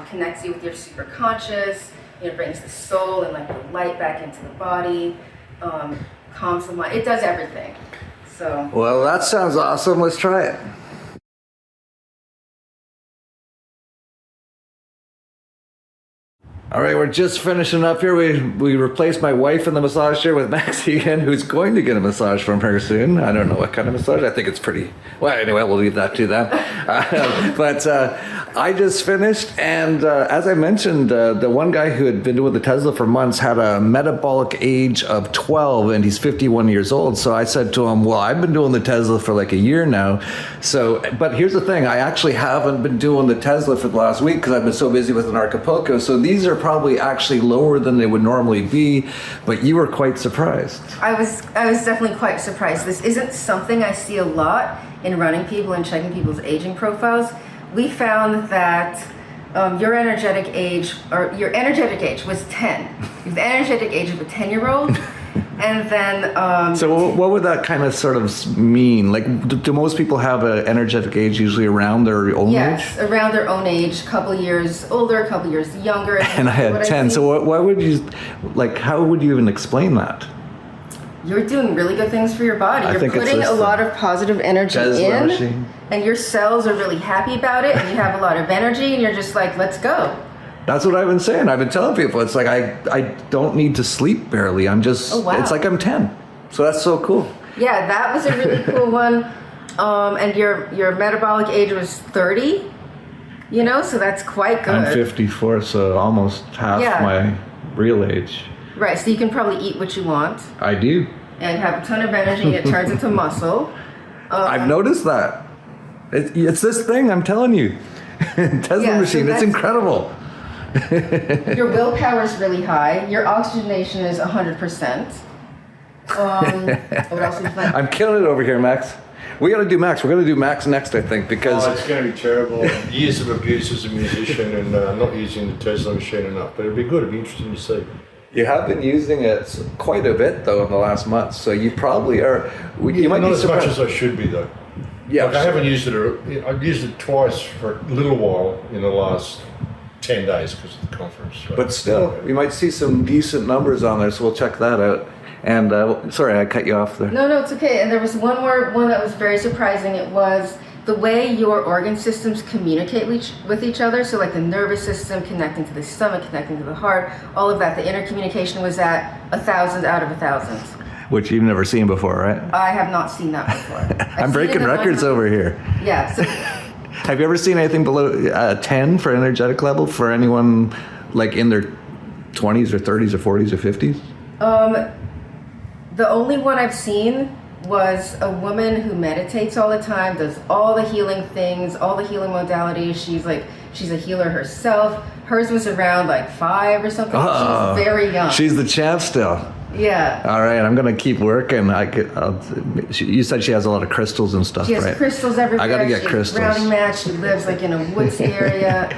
connects you with your superconscious, brings the soul and like the light back into the body, calms the mind. It does everything. So. Well, that sounds awesome. Let's try it. All right, we're just finishing up here. We replaced my wife in the massage chair with Maxie again, who's going to get a massage from her soon. I don't know what kind of massage. I think it's pretty... Well, anyway, we'll leave that to them. But I just finished, and as I mentioned, the one guy who had been doing the Tesla for months had a metabolic age of 12, and he's 51 years old. So I said to him, well, I've been doing the Tesla for like a year now. So, but here's the thing. I actually haven't been doing the Tesla for the last week because I've been so busy with an Acapulco. So these are probably actually lower than they would normally be, but you were quite surprised. I was definitely quite surprised. This isn't something I see a lot in running people and checking people's aging profiles. We found that your energetic age was 10. You have the energetic age of a 10-year-old. And then... so what would that kind of sort of mean? Like, do most people have an energetic age usually around their own age? Yes, around their own age, a couple years older, a couple years younger. And I had 10, so what would you... Like, how would you even explain that? You're doing really good things for your body. You're putting a lot of positive energy in, and your cells are really happy about it, and you have a lot of energy, and you're just like, let's go. That's what I've been saying. I've been telling people, it's like I don't need to sleep barely. I'm just, it's like I'm 10. So that's so cool. Yeah, that was a really cool one. And your metabolic age was 30, so that's quite good. I'm 54, so almost half my real age. Right, so you can probably eat what you want. I do. And have a ton of energy, and it turns into muscle. I've noticed that. It's this thing, I'm telling you. Tesla machine, it's incredible. Your willpower is really high. Your oxygenation is 100%. What else is that? I'm killing it over here, Max. We got to do Max. We're going to do Max next, I think, because... Oh, it's going to be terrible. Years of abuse as a musician and not using the Tesla machine enough. But it'd be good. It'd be interesting to see. You have been using it quite a bit, though, in the last month. So you probably are... You might not be as much as I should be, though. Yeah, I haven't used it. I've used it twice for a little while in the last 10 days because of the conference. Right? But still, we might see some decent numbers on there, so we'll check that out. And sorry, I cut you off there. No, it's okay. And there was one that was very surprising. It was the way your organ systems communicate with each other. So like the nervous system connecting to the stomach, connecting to the heart, all of that. The intercommunication was at 1,000 out of 1,000. Which you've never seen before, right? I have not seen that before. I'm breaking records over here. Yeah. So, have you ever seen anything below 10 for energetic level for anyone like in their 20s or 30s or 40s or 50s? The only one I've seen was a woman who meditates all the time, does all the healing things, all the healing modalities. She's a healer herself. Hers was around like 5 or something. Oh, she's very young. She's the champ still. Yeah. All right, I'm gonna keep working. You said she has a lot of crystals and stuff, She has right? crystals everywhere. I gotta get She's crystals. Grounding mat. She lives like in a woodsy area.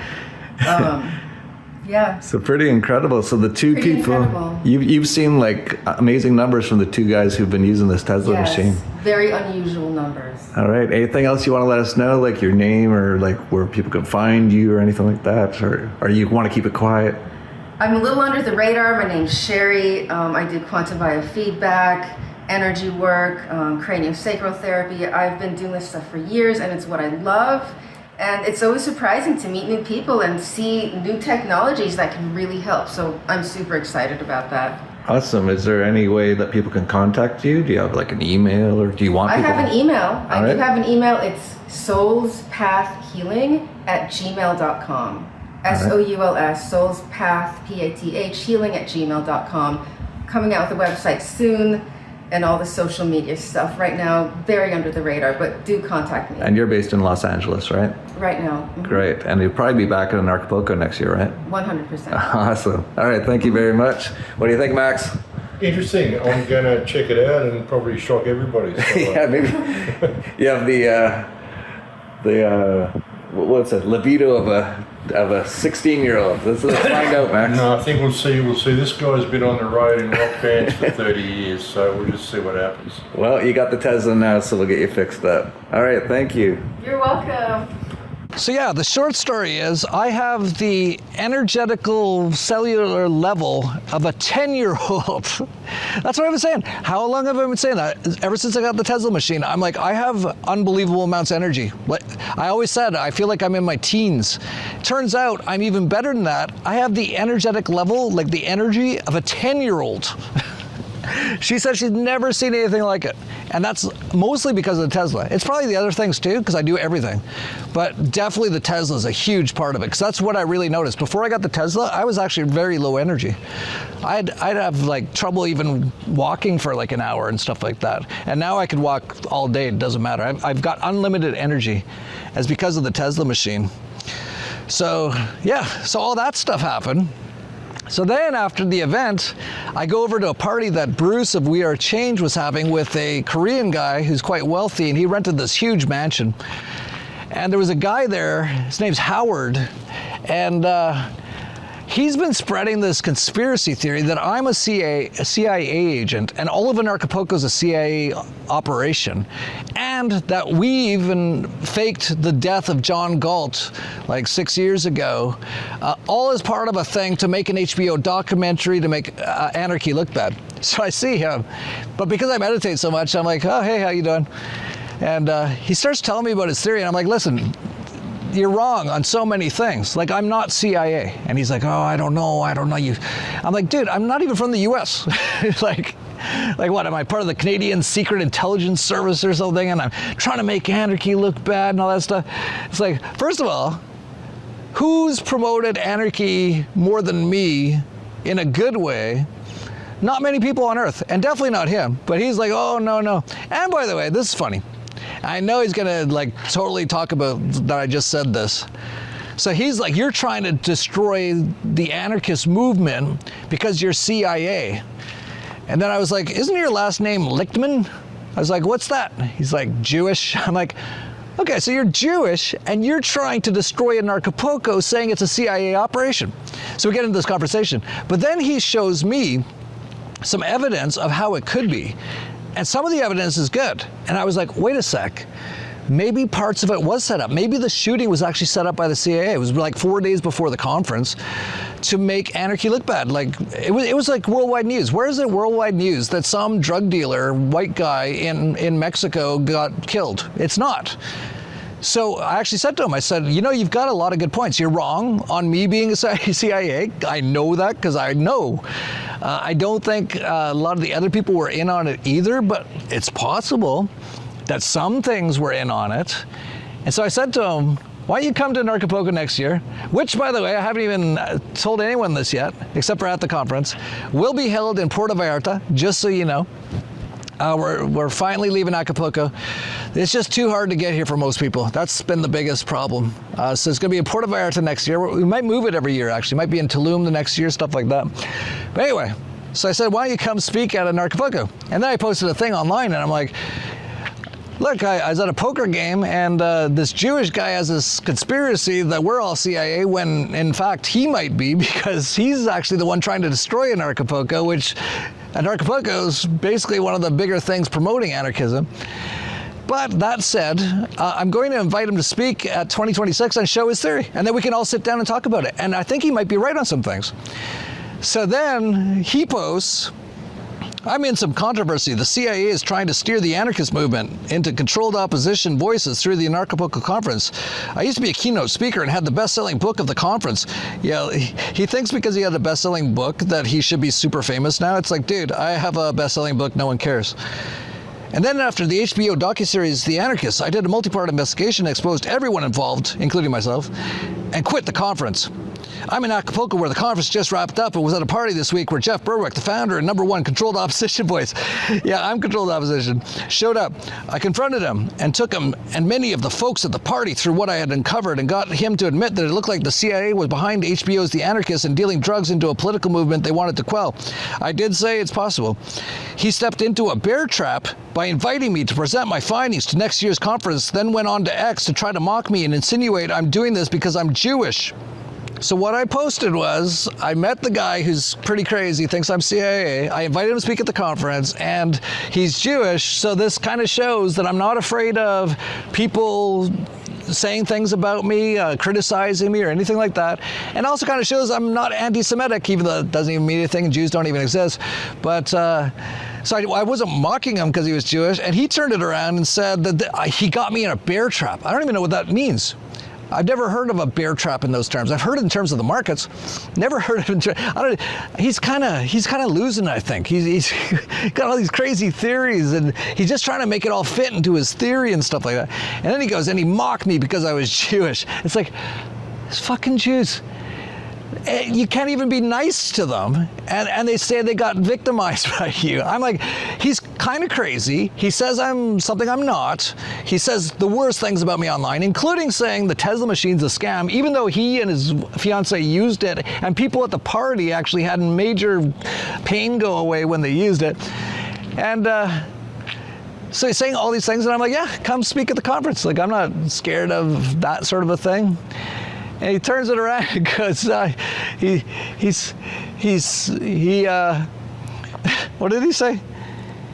Yeah. So pretty incredible. So the two Pretty people, incredible. you've seen like amazing numbers from the two guys who've been using this Tesla machine. Very unusual numbers. All right. Anything else you want to let us know, like your name or like where people can find you or anything like that, or you want to keep it quiet? I'm a little under the radar. My name's Sherry. I do quantum biofeedback, energy work, craniosacral therapy. I've been doing this stuff for years, and it's what I love. And it's always surprising to meet new people and see new technologies that can really help. So I'm super excited about that. Awesome. Is there any way that people can contact you? Do you have like an email, or do you want I people? have an email. I right. do have an email. It's soulspathhealing@gmail.com. SOULS, soulspath, PATH, healing@gmail.com. Coming out with a website soon, and all the social media stuff right now, very under the radar, but do contact me. And you're based in Los Angeles, right? Right now. Mm-hmm. Great. And you'll probably be back in Acapulco next year, right? 100%. Awesome. All right. Thank you very much. What do you think, Max? Interesting. I'm going to check it out and probably shock everybody. So, yeah, maybe. You have the what's it, libido of a 16-year-old? Let's find out, Max. No, I think we'll see. This guy's been on the road in rock bands for 30 years, so we'll just see what happens. Well, you got the Tesla now, so we'll get you fixed up. All right, thank you. You're welcome. So yeah, the short story is I have the energetical cellular level of a 10-year-old. That's what I was saying. How long have I been saying that? Ever since I got the Tesla machine, I'm like, I have unbelievable amounts of energy. I always said, I feel like I'm in my teens. Turns out I'm even better than that. I have the energetic level, like the energy of a 10-year-old. She said she's never seen anything like it. And that's mostly because of the Tesla. It's probably the other things too, because I do everything. But definitely the Tesla is a huge part of it, because that's what I really noticed. Before I got the Tesla, I was actually very low energy. I'd have like trouble even walking for like an hour and stuff like that. And now I could walk all day, it doesn't matter. I've got unlimited energy as because of the Tesla machine. So yeah, so all that stuff happened. So then after the event, I go over to a party that Bruce of We Are Change was having with a Korean guy who's quite wealthy, and he rented this huge mansion. And there was a guy there, his name's Howard, and he's been spreading this conspiracy theory that I'm a CIA agent, and all of Anarchapulco's a CIA operation, and that we even faked the death of John Galt like 6 years ago, all as part of a thing to make an HBO documentary to make anarchy look bad. So I see him, but because I meditate so much, I'm like, oh, hey, how you doing? And he starts telling me about his theory, and I'm like, listen, you're wrong on so many things. Like, I'm not CIA. And he's like, oh, I don't know you. I'm like, dude, I'm not even from the US. like what, am I part of the Canadian Secret Intelligence Service or something? And I'm trying to make anarchy look bad and all that stuff. It's like, first of all, who's promoted anarchy more than me in a good way? Not many people on earth, and definitely not him. But he's like, oh, no. And by the way, this is funny. I know he's gonna like totally talk about that I just said this. So he's like, you're trying to destroy the anarchist movement because you're CIA. And then I was like, isn't your last name Lichtman? I was like, what's that? He's like, Jewish. I'm like, okay, so you're Jewish and you're trying to destroy Anarchapulco saying it's a CIA operation. So we get into this conversation. But then he shows me some evidence of how it could be. And some of the evidence is good. And I was like, wait a sec. Maybe parts of it was set up. Maybe the shooting was actually set up by the CIA. It was like 4 days before the conference to make anarchy look bad. Like it was like worldwide news. Where is it worldwide news that some drug dealer, white guy in Mexico got killed? It's not. So I actually said to him, I said, you know, you've got a lot of good points. You're wrong on me being a CIA. I know that because I know. I don't think a lot of the other people were in on it either, but it's possible that some things were in on it. And so I said to him, why don't you come to Anarchapulco next year? Which, by the way, I haven't even told anyone this yet, except for at the conference, will be held in Puerto Vallarta, just so you know. We're finally leaving Acapulco. It's just too hard to get here for most people. That's been the biggest problem. So it's going to be in Puerto Vallarta next year. We might move it every year, actually. Might be in Tulum the next year, stuff like that. But anyway, so I said, why don't you come speak at Anarchapulco? And then I posted a thing online, and I'm like, look, I was at a poker game, and this Jewish guy has this conspiracy that we're all CIA, when in fact he might be, because he's actually the one trying to destroy Anarchapulco, which Anarchapulco is basically one of the bigger things promoting anarchism. But that said, I'm going to invite him to speak at 2026 and show his theory, and then we can all sit down and talk about it. And I think he might be right on some things. So then he posts, I'm in some controversy. The CIA is trying to steer the anarchist movement into controlled opposition voices through the Anarchapulco conference. I used to be a keynote speaker and had the best-selling book of the conference. Yeah, he thinks because he had a best-selling book that he should be super famous now. It's like, dude, I have a best-selling book, no one cares. And then after the HBO docuseries The Anarchists, I did a multi-part investigation and exposed everyone involved, including myself. and quit the conference. I'm in Acapulco where the conference just wrapped up and was at a party this week where Jeff Berwick, the founder and #1 controlled opposition voice, yeah, I'm controlled opposition, showed up. I confronted him and took him and many of the folks at the party through what I had uncovered and got him to admit that it looked like the CIA was behind HBO's The Anarchists and dealing drugs into a political movement they wanted to quell. I did say it's possible. He stepped into a bear trap by inviting me to present my findings to next year's conference, then went on to X to try to mock me and insinuate I'm doing this because I'm Jewish. So what I posted was, I met the guy who's pretty crazy, thinks I'm CIA. I invited him to speak at the conference, and he's Jewish, so this kind of shows that I'm not afraid of people saying things about me, criticizing me, or anything like that. And also kind of shows I'm not anti-Semitic, even though it doesn't even mean anything, and Jews don't even exist. But, so I wasn't mocking him because he was Jewish, and he turned it around and said that he got me in a bear trap. I don't even know what that means. I've never heard of a bear trap in those terms. I've heard it in terms of the markets. Never heard of it. He's kind of losing, I think. He's got all these crazy theories, and he's just trying to make it all fit into his theory and stuff like that. And then he goes and he mocked me because I was Jewish. It's like, it's fucking Jews. You can't even be nice to them, and they say they got victimized by you. I'm like, he's kind of crazy. He says I'm something I'm not. He says the worst things about me online, including saying the Tesla machine's a scam, even though he and his fiance used it, and people at the party actually had major pain go away when they used it. And so he's saying all these things, and I'm like, yeah, come speak at the conference. Like, I'm not scared of that sort of a thing. And he turns it around because what did he say?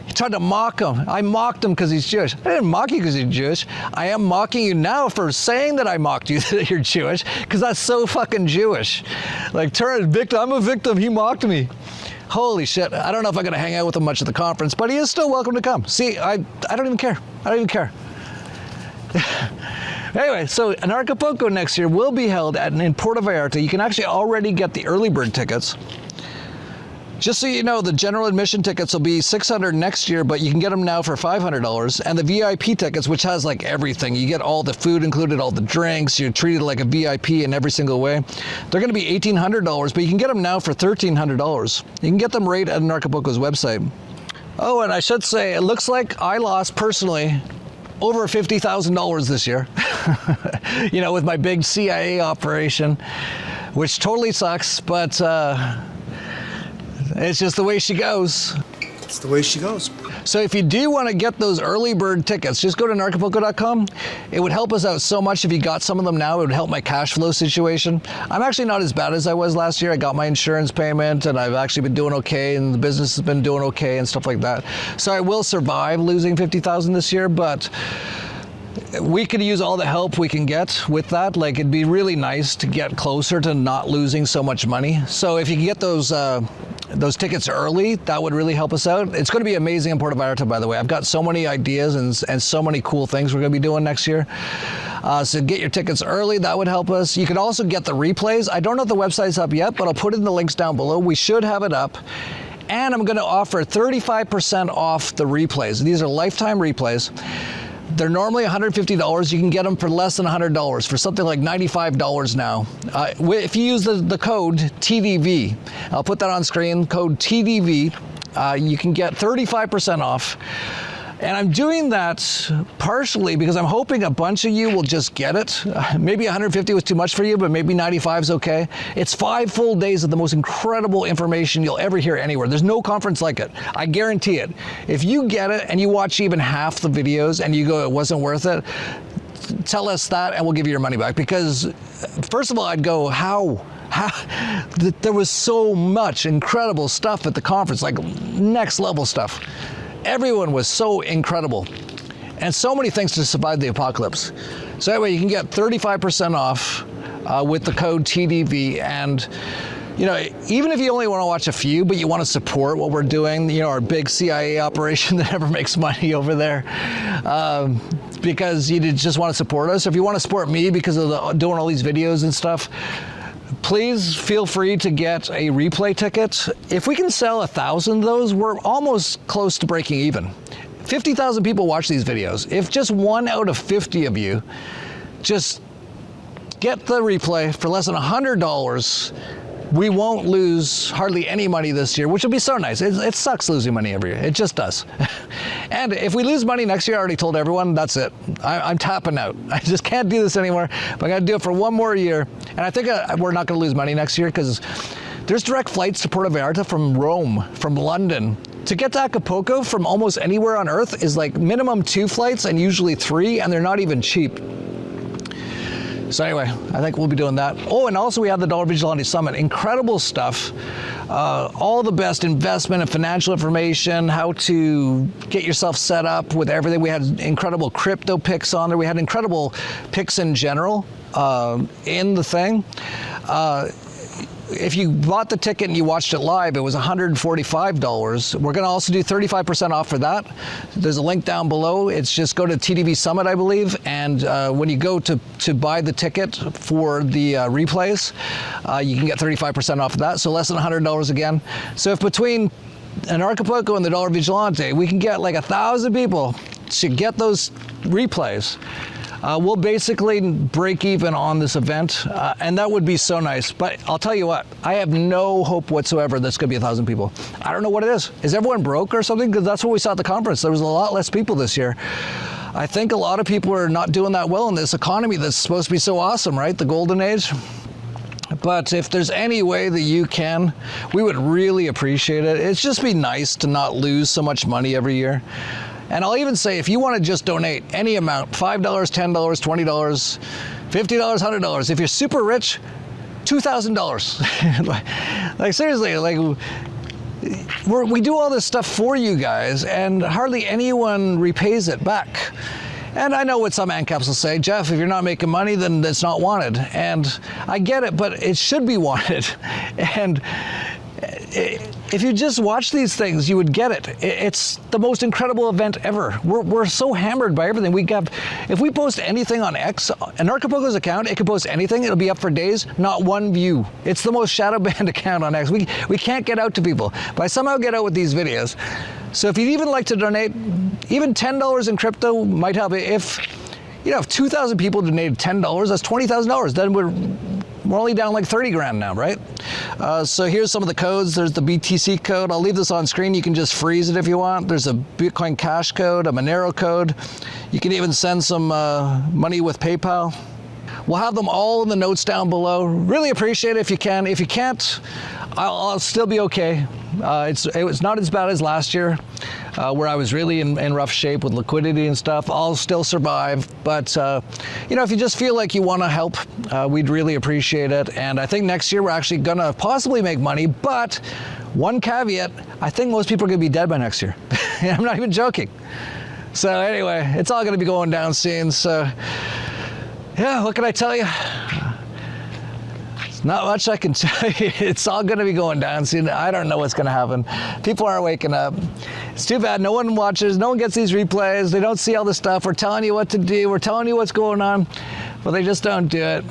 He tried to mock him. I mocked him because he's Jewish. I didn't mock you because you're Jewish. I am mocking you now for saying that I mocked you that you're Jewish, because that's so fucking Jewish. Like, turn victim. I'm a victim. He mocked me. Holy shit. I don't know if I'm going to hang out with him much at the conference, but he is still welcome to come. See, I don't even care. I don't even care. Anyway, so in Acapulco next year will be held in Puerto Vallarta. You can actually already get the early bird tickets. Just so you know, the general admission tickets will be $600 next year, but you can get them now for $500. And the VIP tickets, which has like everything, you get all the food included, all the drinks, you're treated like a VIP in every single way. They're going to be $1,800, but you can get them now for $1,300. You can get them right at Acapulco's website. Oh, and I should say, it looks like I lost personally over $50,000 this year, you know, with my big CIA operation, which totally sucks, but it's just the way she goes. It's the way she goes. So if you do want to get those early bird tickets, just go to narcapulco.com. It would help us out so much if you got some of them now. It would help my cash flow situation. I'm actually not as bad as I was last year. I got my insurance payment, and I've actually been doing okay, and the business has been doing okay and stuff like that. So I will survive losing $50,000 this year, but we could use all the help we can get with that. Like, it'd be really nice to get closer to not losing so much money. So if you can get those tickets early, that would really help us out. It's going to be amazing in Puerto Vallarta, by the way. I've got so many ideas and so many cool things we're going to be doing next year. So get your tickets early. That would help us. You can also get the replays. I don't know if the website's up yet, but I'll put in the links down below. We should have it up. And I'm going to offer 35% off the replays. These are lifetime replays. They're normally $150. You can get them for less than $100, for something like $95 now. If you use the code TDV, I'll put that on screen, code TDV, you can get 35% off. And I'm doing that partially because I'm hoping a bunch of you will just get it. Maybe 150 was too much for you, but maybe 95 is okay. It's 5 full days of the most incredible information you'll ever hear anywhere. There's no conference like it. I guarantee it. If you get it and you watch even half the videos and you go, it wasn't worth it, tell us that and we'll give you your money back. Because first of all, I'd go, how? There was so much incredible stuff at the conference, like next level stuff. Everyone was so incredible, and so many things to survive the apocalypse. So anyway, you can get 35% off with the code TDV, and you know, even if you only want to watch a few, but you want to support what we're doing, you know, our big CIA operation that never makes money over there, because you just want to support us. If you want to support me because of doing all these videos and stuff, please feel free to get a replay ticket. If we can sell 1,000 of those, we're almost close to breaking even. 50,000 people watch these videos. If just 1 out of 50 of you just get the replay for less than $100, we won't lose hardly any money this year, which will be so nice. It sucks losing money every year. It just does. And if we lose money next year, I already told everyone, that's it. I'm tapping out. I just can't do this anymore. But I got to do it for one more year. And I think we're not going to lose money next year because there's direct flights to Puerto Vallarta from Rome, from London. To get to Acapulco from almost anywhere on Earth is like minimum 2 flights and usually 3, and they're not even cheap. So anyway, I think we'll be doing that. Oh, and also we have the Dollar Vigilante Summit. Incredible stuff. All the best investment and financial information, how to get yourself set up with everything. We had incredible crypto picks on there. We had incredible picks in general in the thing. If you bought the ticket and you watched it live, it was $145. We're going to also do 35% off for that. There's a link down below. It's just go to TDV Summit, I believe, and when you go to buy the ticket for the replays, you can get 35% off of that, so less than $100 again. So if between an Acapulco and the Dollar Vigilante, we can get like 1,000 people to get those replays, we'll basically break even on this event, and that would be so nice. But I'll tell you what, I have no hope whatsoever that's going to be 1,000 people. I don't know what it is. Is everyone broke or something? Because that's what we saw at the conference. There was a lot less people this year. I think a lot of people are not doing that well in this economy that's supposed to be so awesome, right? The golden age. But if there's any way that you can, we would really appreciate it. It's just be nice to not lose so much money every year. And I'll even say, if you want to just donate any amount, $5, $10, $20, $50, $100, if you're super rich, $2,000. like seriously, like we do all this stuff for you guys, and hardly anyone repays it back. And I know what some ANCAPs will say, Jeff, if you're not making money, then it's not wanted. And I get it, but it should be wanted. And if you just watch these things, you would get it. It's the most incredible event ever. We're so hammered by everything. If we post anything on X, an Acapulco's account, it can post anything. It'll be up for days, not one view. It's the most shadow banned account on X. We can't get out to people, but I somehow get out with these videos. So if you'd even like to donate, even $10 in crypto might help. If 2,000 people donated $10, that's $20,000. Then we're only down like 30 grand now, right? So here's some of the codes. There's the BTC code. I'll leave this on screen. You can just freeze it if you want. There's a Bitcoin Cash code, a Monero code. You can even send some money with PayPal. We'll have them all in the notes down below. Really appreciate it if you can. If you can't, I'll still be okay. It was not as bad as last year, where I was really in rough shape with liquidity and stuff. I'll still survive, but if you just feel like you want to help, we'd really appreciate it. And I think next year we're actually gonna possibly make money, but one caveat, I think most people are gonna be dead by next year. I'm not even joking. So anyway, it's all gonna be going down soon, so yeah, what can I tell you? Not much I can tell you. It's all going to be going down soon. I don't know what's going to happen. People aren't waking up. It's too bad. No one watches. No one gets these replays. They don't see all this stuff. We're telling you what to do. We're telling you what's going on, but they just don't do it.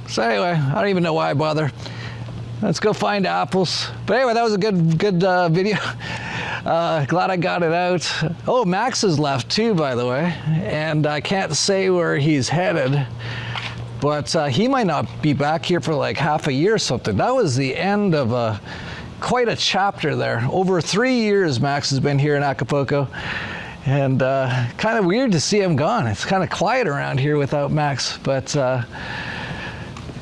So anyway, I don't even know why I bother. Let's go find apples. But anyway, that was a good video. Glad I got it out. Oh, Max has left too, by the way, and I can't say where he's headed. But he might not be back here for like half a year or something. That was the end of quite a chapter there. Over 3 years Max has been here in Acapulco. And kind of weird to see him gone. It's kind of quiet around here without Max. But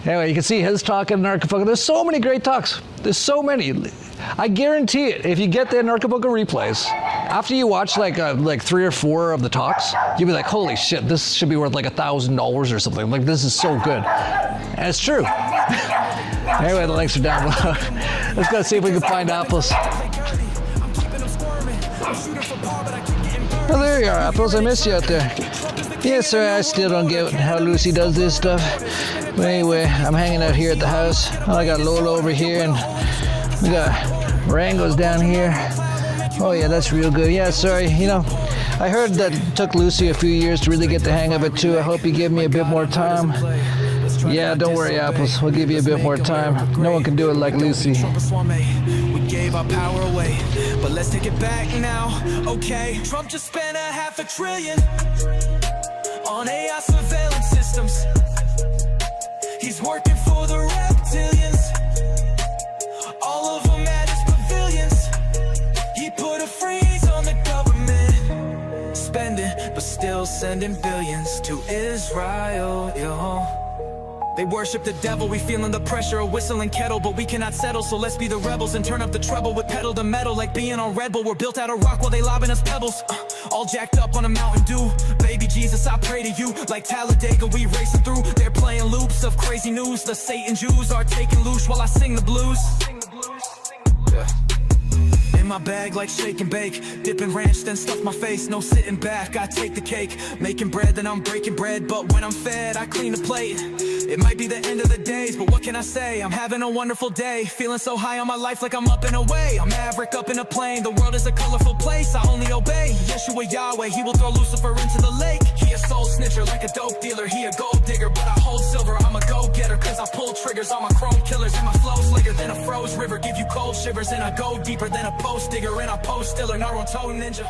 anyway, you can see his talk in Acapulco. There's so many great talks. There's so many. I guarantee it, if you get the Acapulco replays, after you watch like 3 or 4 of the talks, you'll be like, holy shit, this should be worth like $1,000 or something. Like, this is so good. And it's true. Anyway, the links are down below. Let's go see if we can find apples. Oh, there you are, apples. I missed you out there. Yes, sir, I still don't get how Lucy does this stuff. But anyway, I'm hanging out here at the house. I got Lola over here, and we got Rango's down here. Oh yeah, that's real good. Yeah, sorry, I heard that it took Lucy a few years to really get the hang of it too. I hope you give me a bit more time. Yeah, don't worry, Apples. We'll give you a bit more time. No one can do it like Lucy. We gave our power away, but let's take it back now. Okay, Trump just spent $500 billion on AI surveillance systems. He's working for the reptilians, all of them at his pavilions. He put a freeze on the government spending, but still sending billions to Israel, yo. They worship the devil, we feeling the pressure, a whistling kettle, but we cannot settle, so let's be the rebels and turn up the treble with pedal to metal, like being on Red Bull. We're built out of rock while they lobbing us pebbles, all jacked up on a Mountain Dew. Baby Jesus, I pray to you, like Talladega we racing through. They're playing loops of crazy news, the Satan Jews are taking loose while I sing the blues. Yeah. In my bag like shake and bake, dipping ranch then stuff my face, no sitting back, I take the cake. Making bread then I'm breaking bread, but when I'm fed I clean the plate. It might be the end of the days, but what can I say? I'm having a wonderful day, feeling so high on my life like I'm up and away. I'm Maverick up in a plane, the world is a colorful place, I only obey Yeshua Yahweh, he will throw Lucifer into the lake. He a soul snitcher like a dope dealer, he a gold digger, but I hold silver, I'm a go-getter, cause I pull triggers on my chrome killers. And my flow slicker than a froze river, give you cold shivers, and I go deeper than a post digger, and I post stiller, Naruto ninja.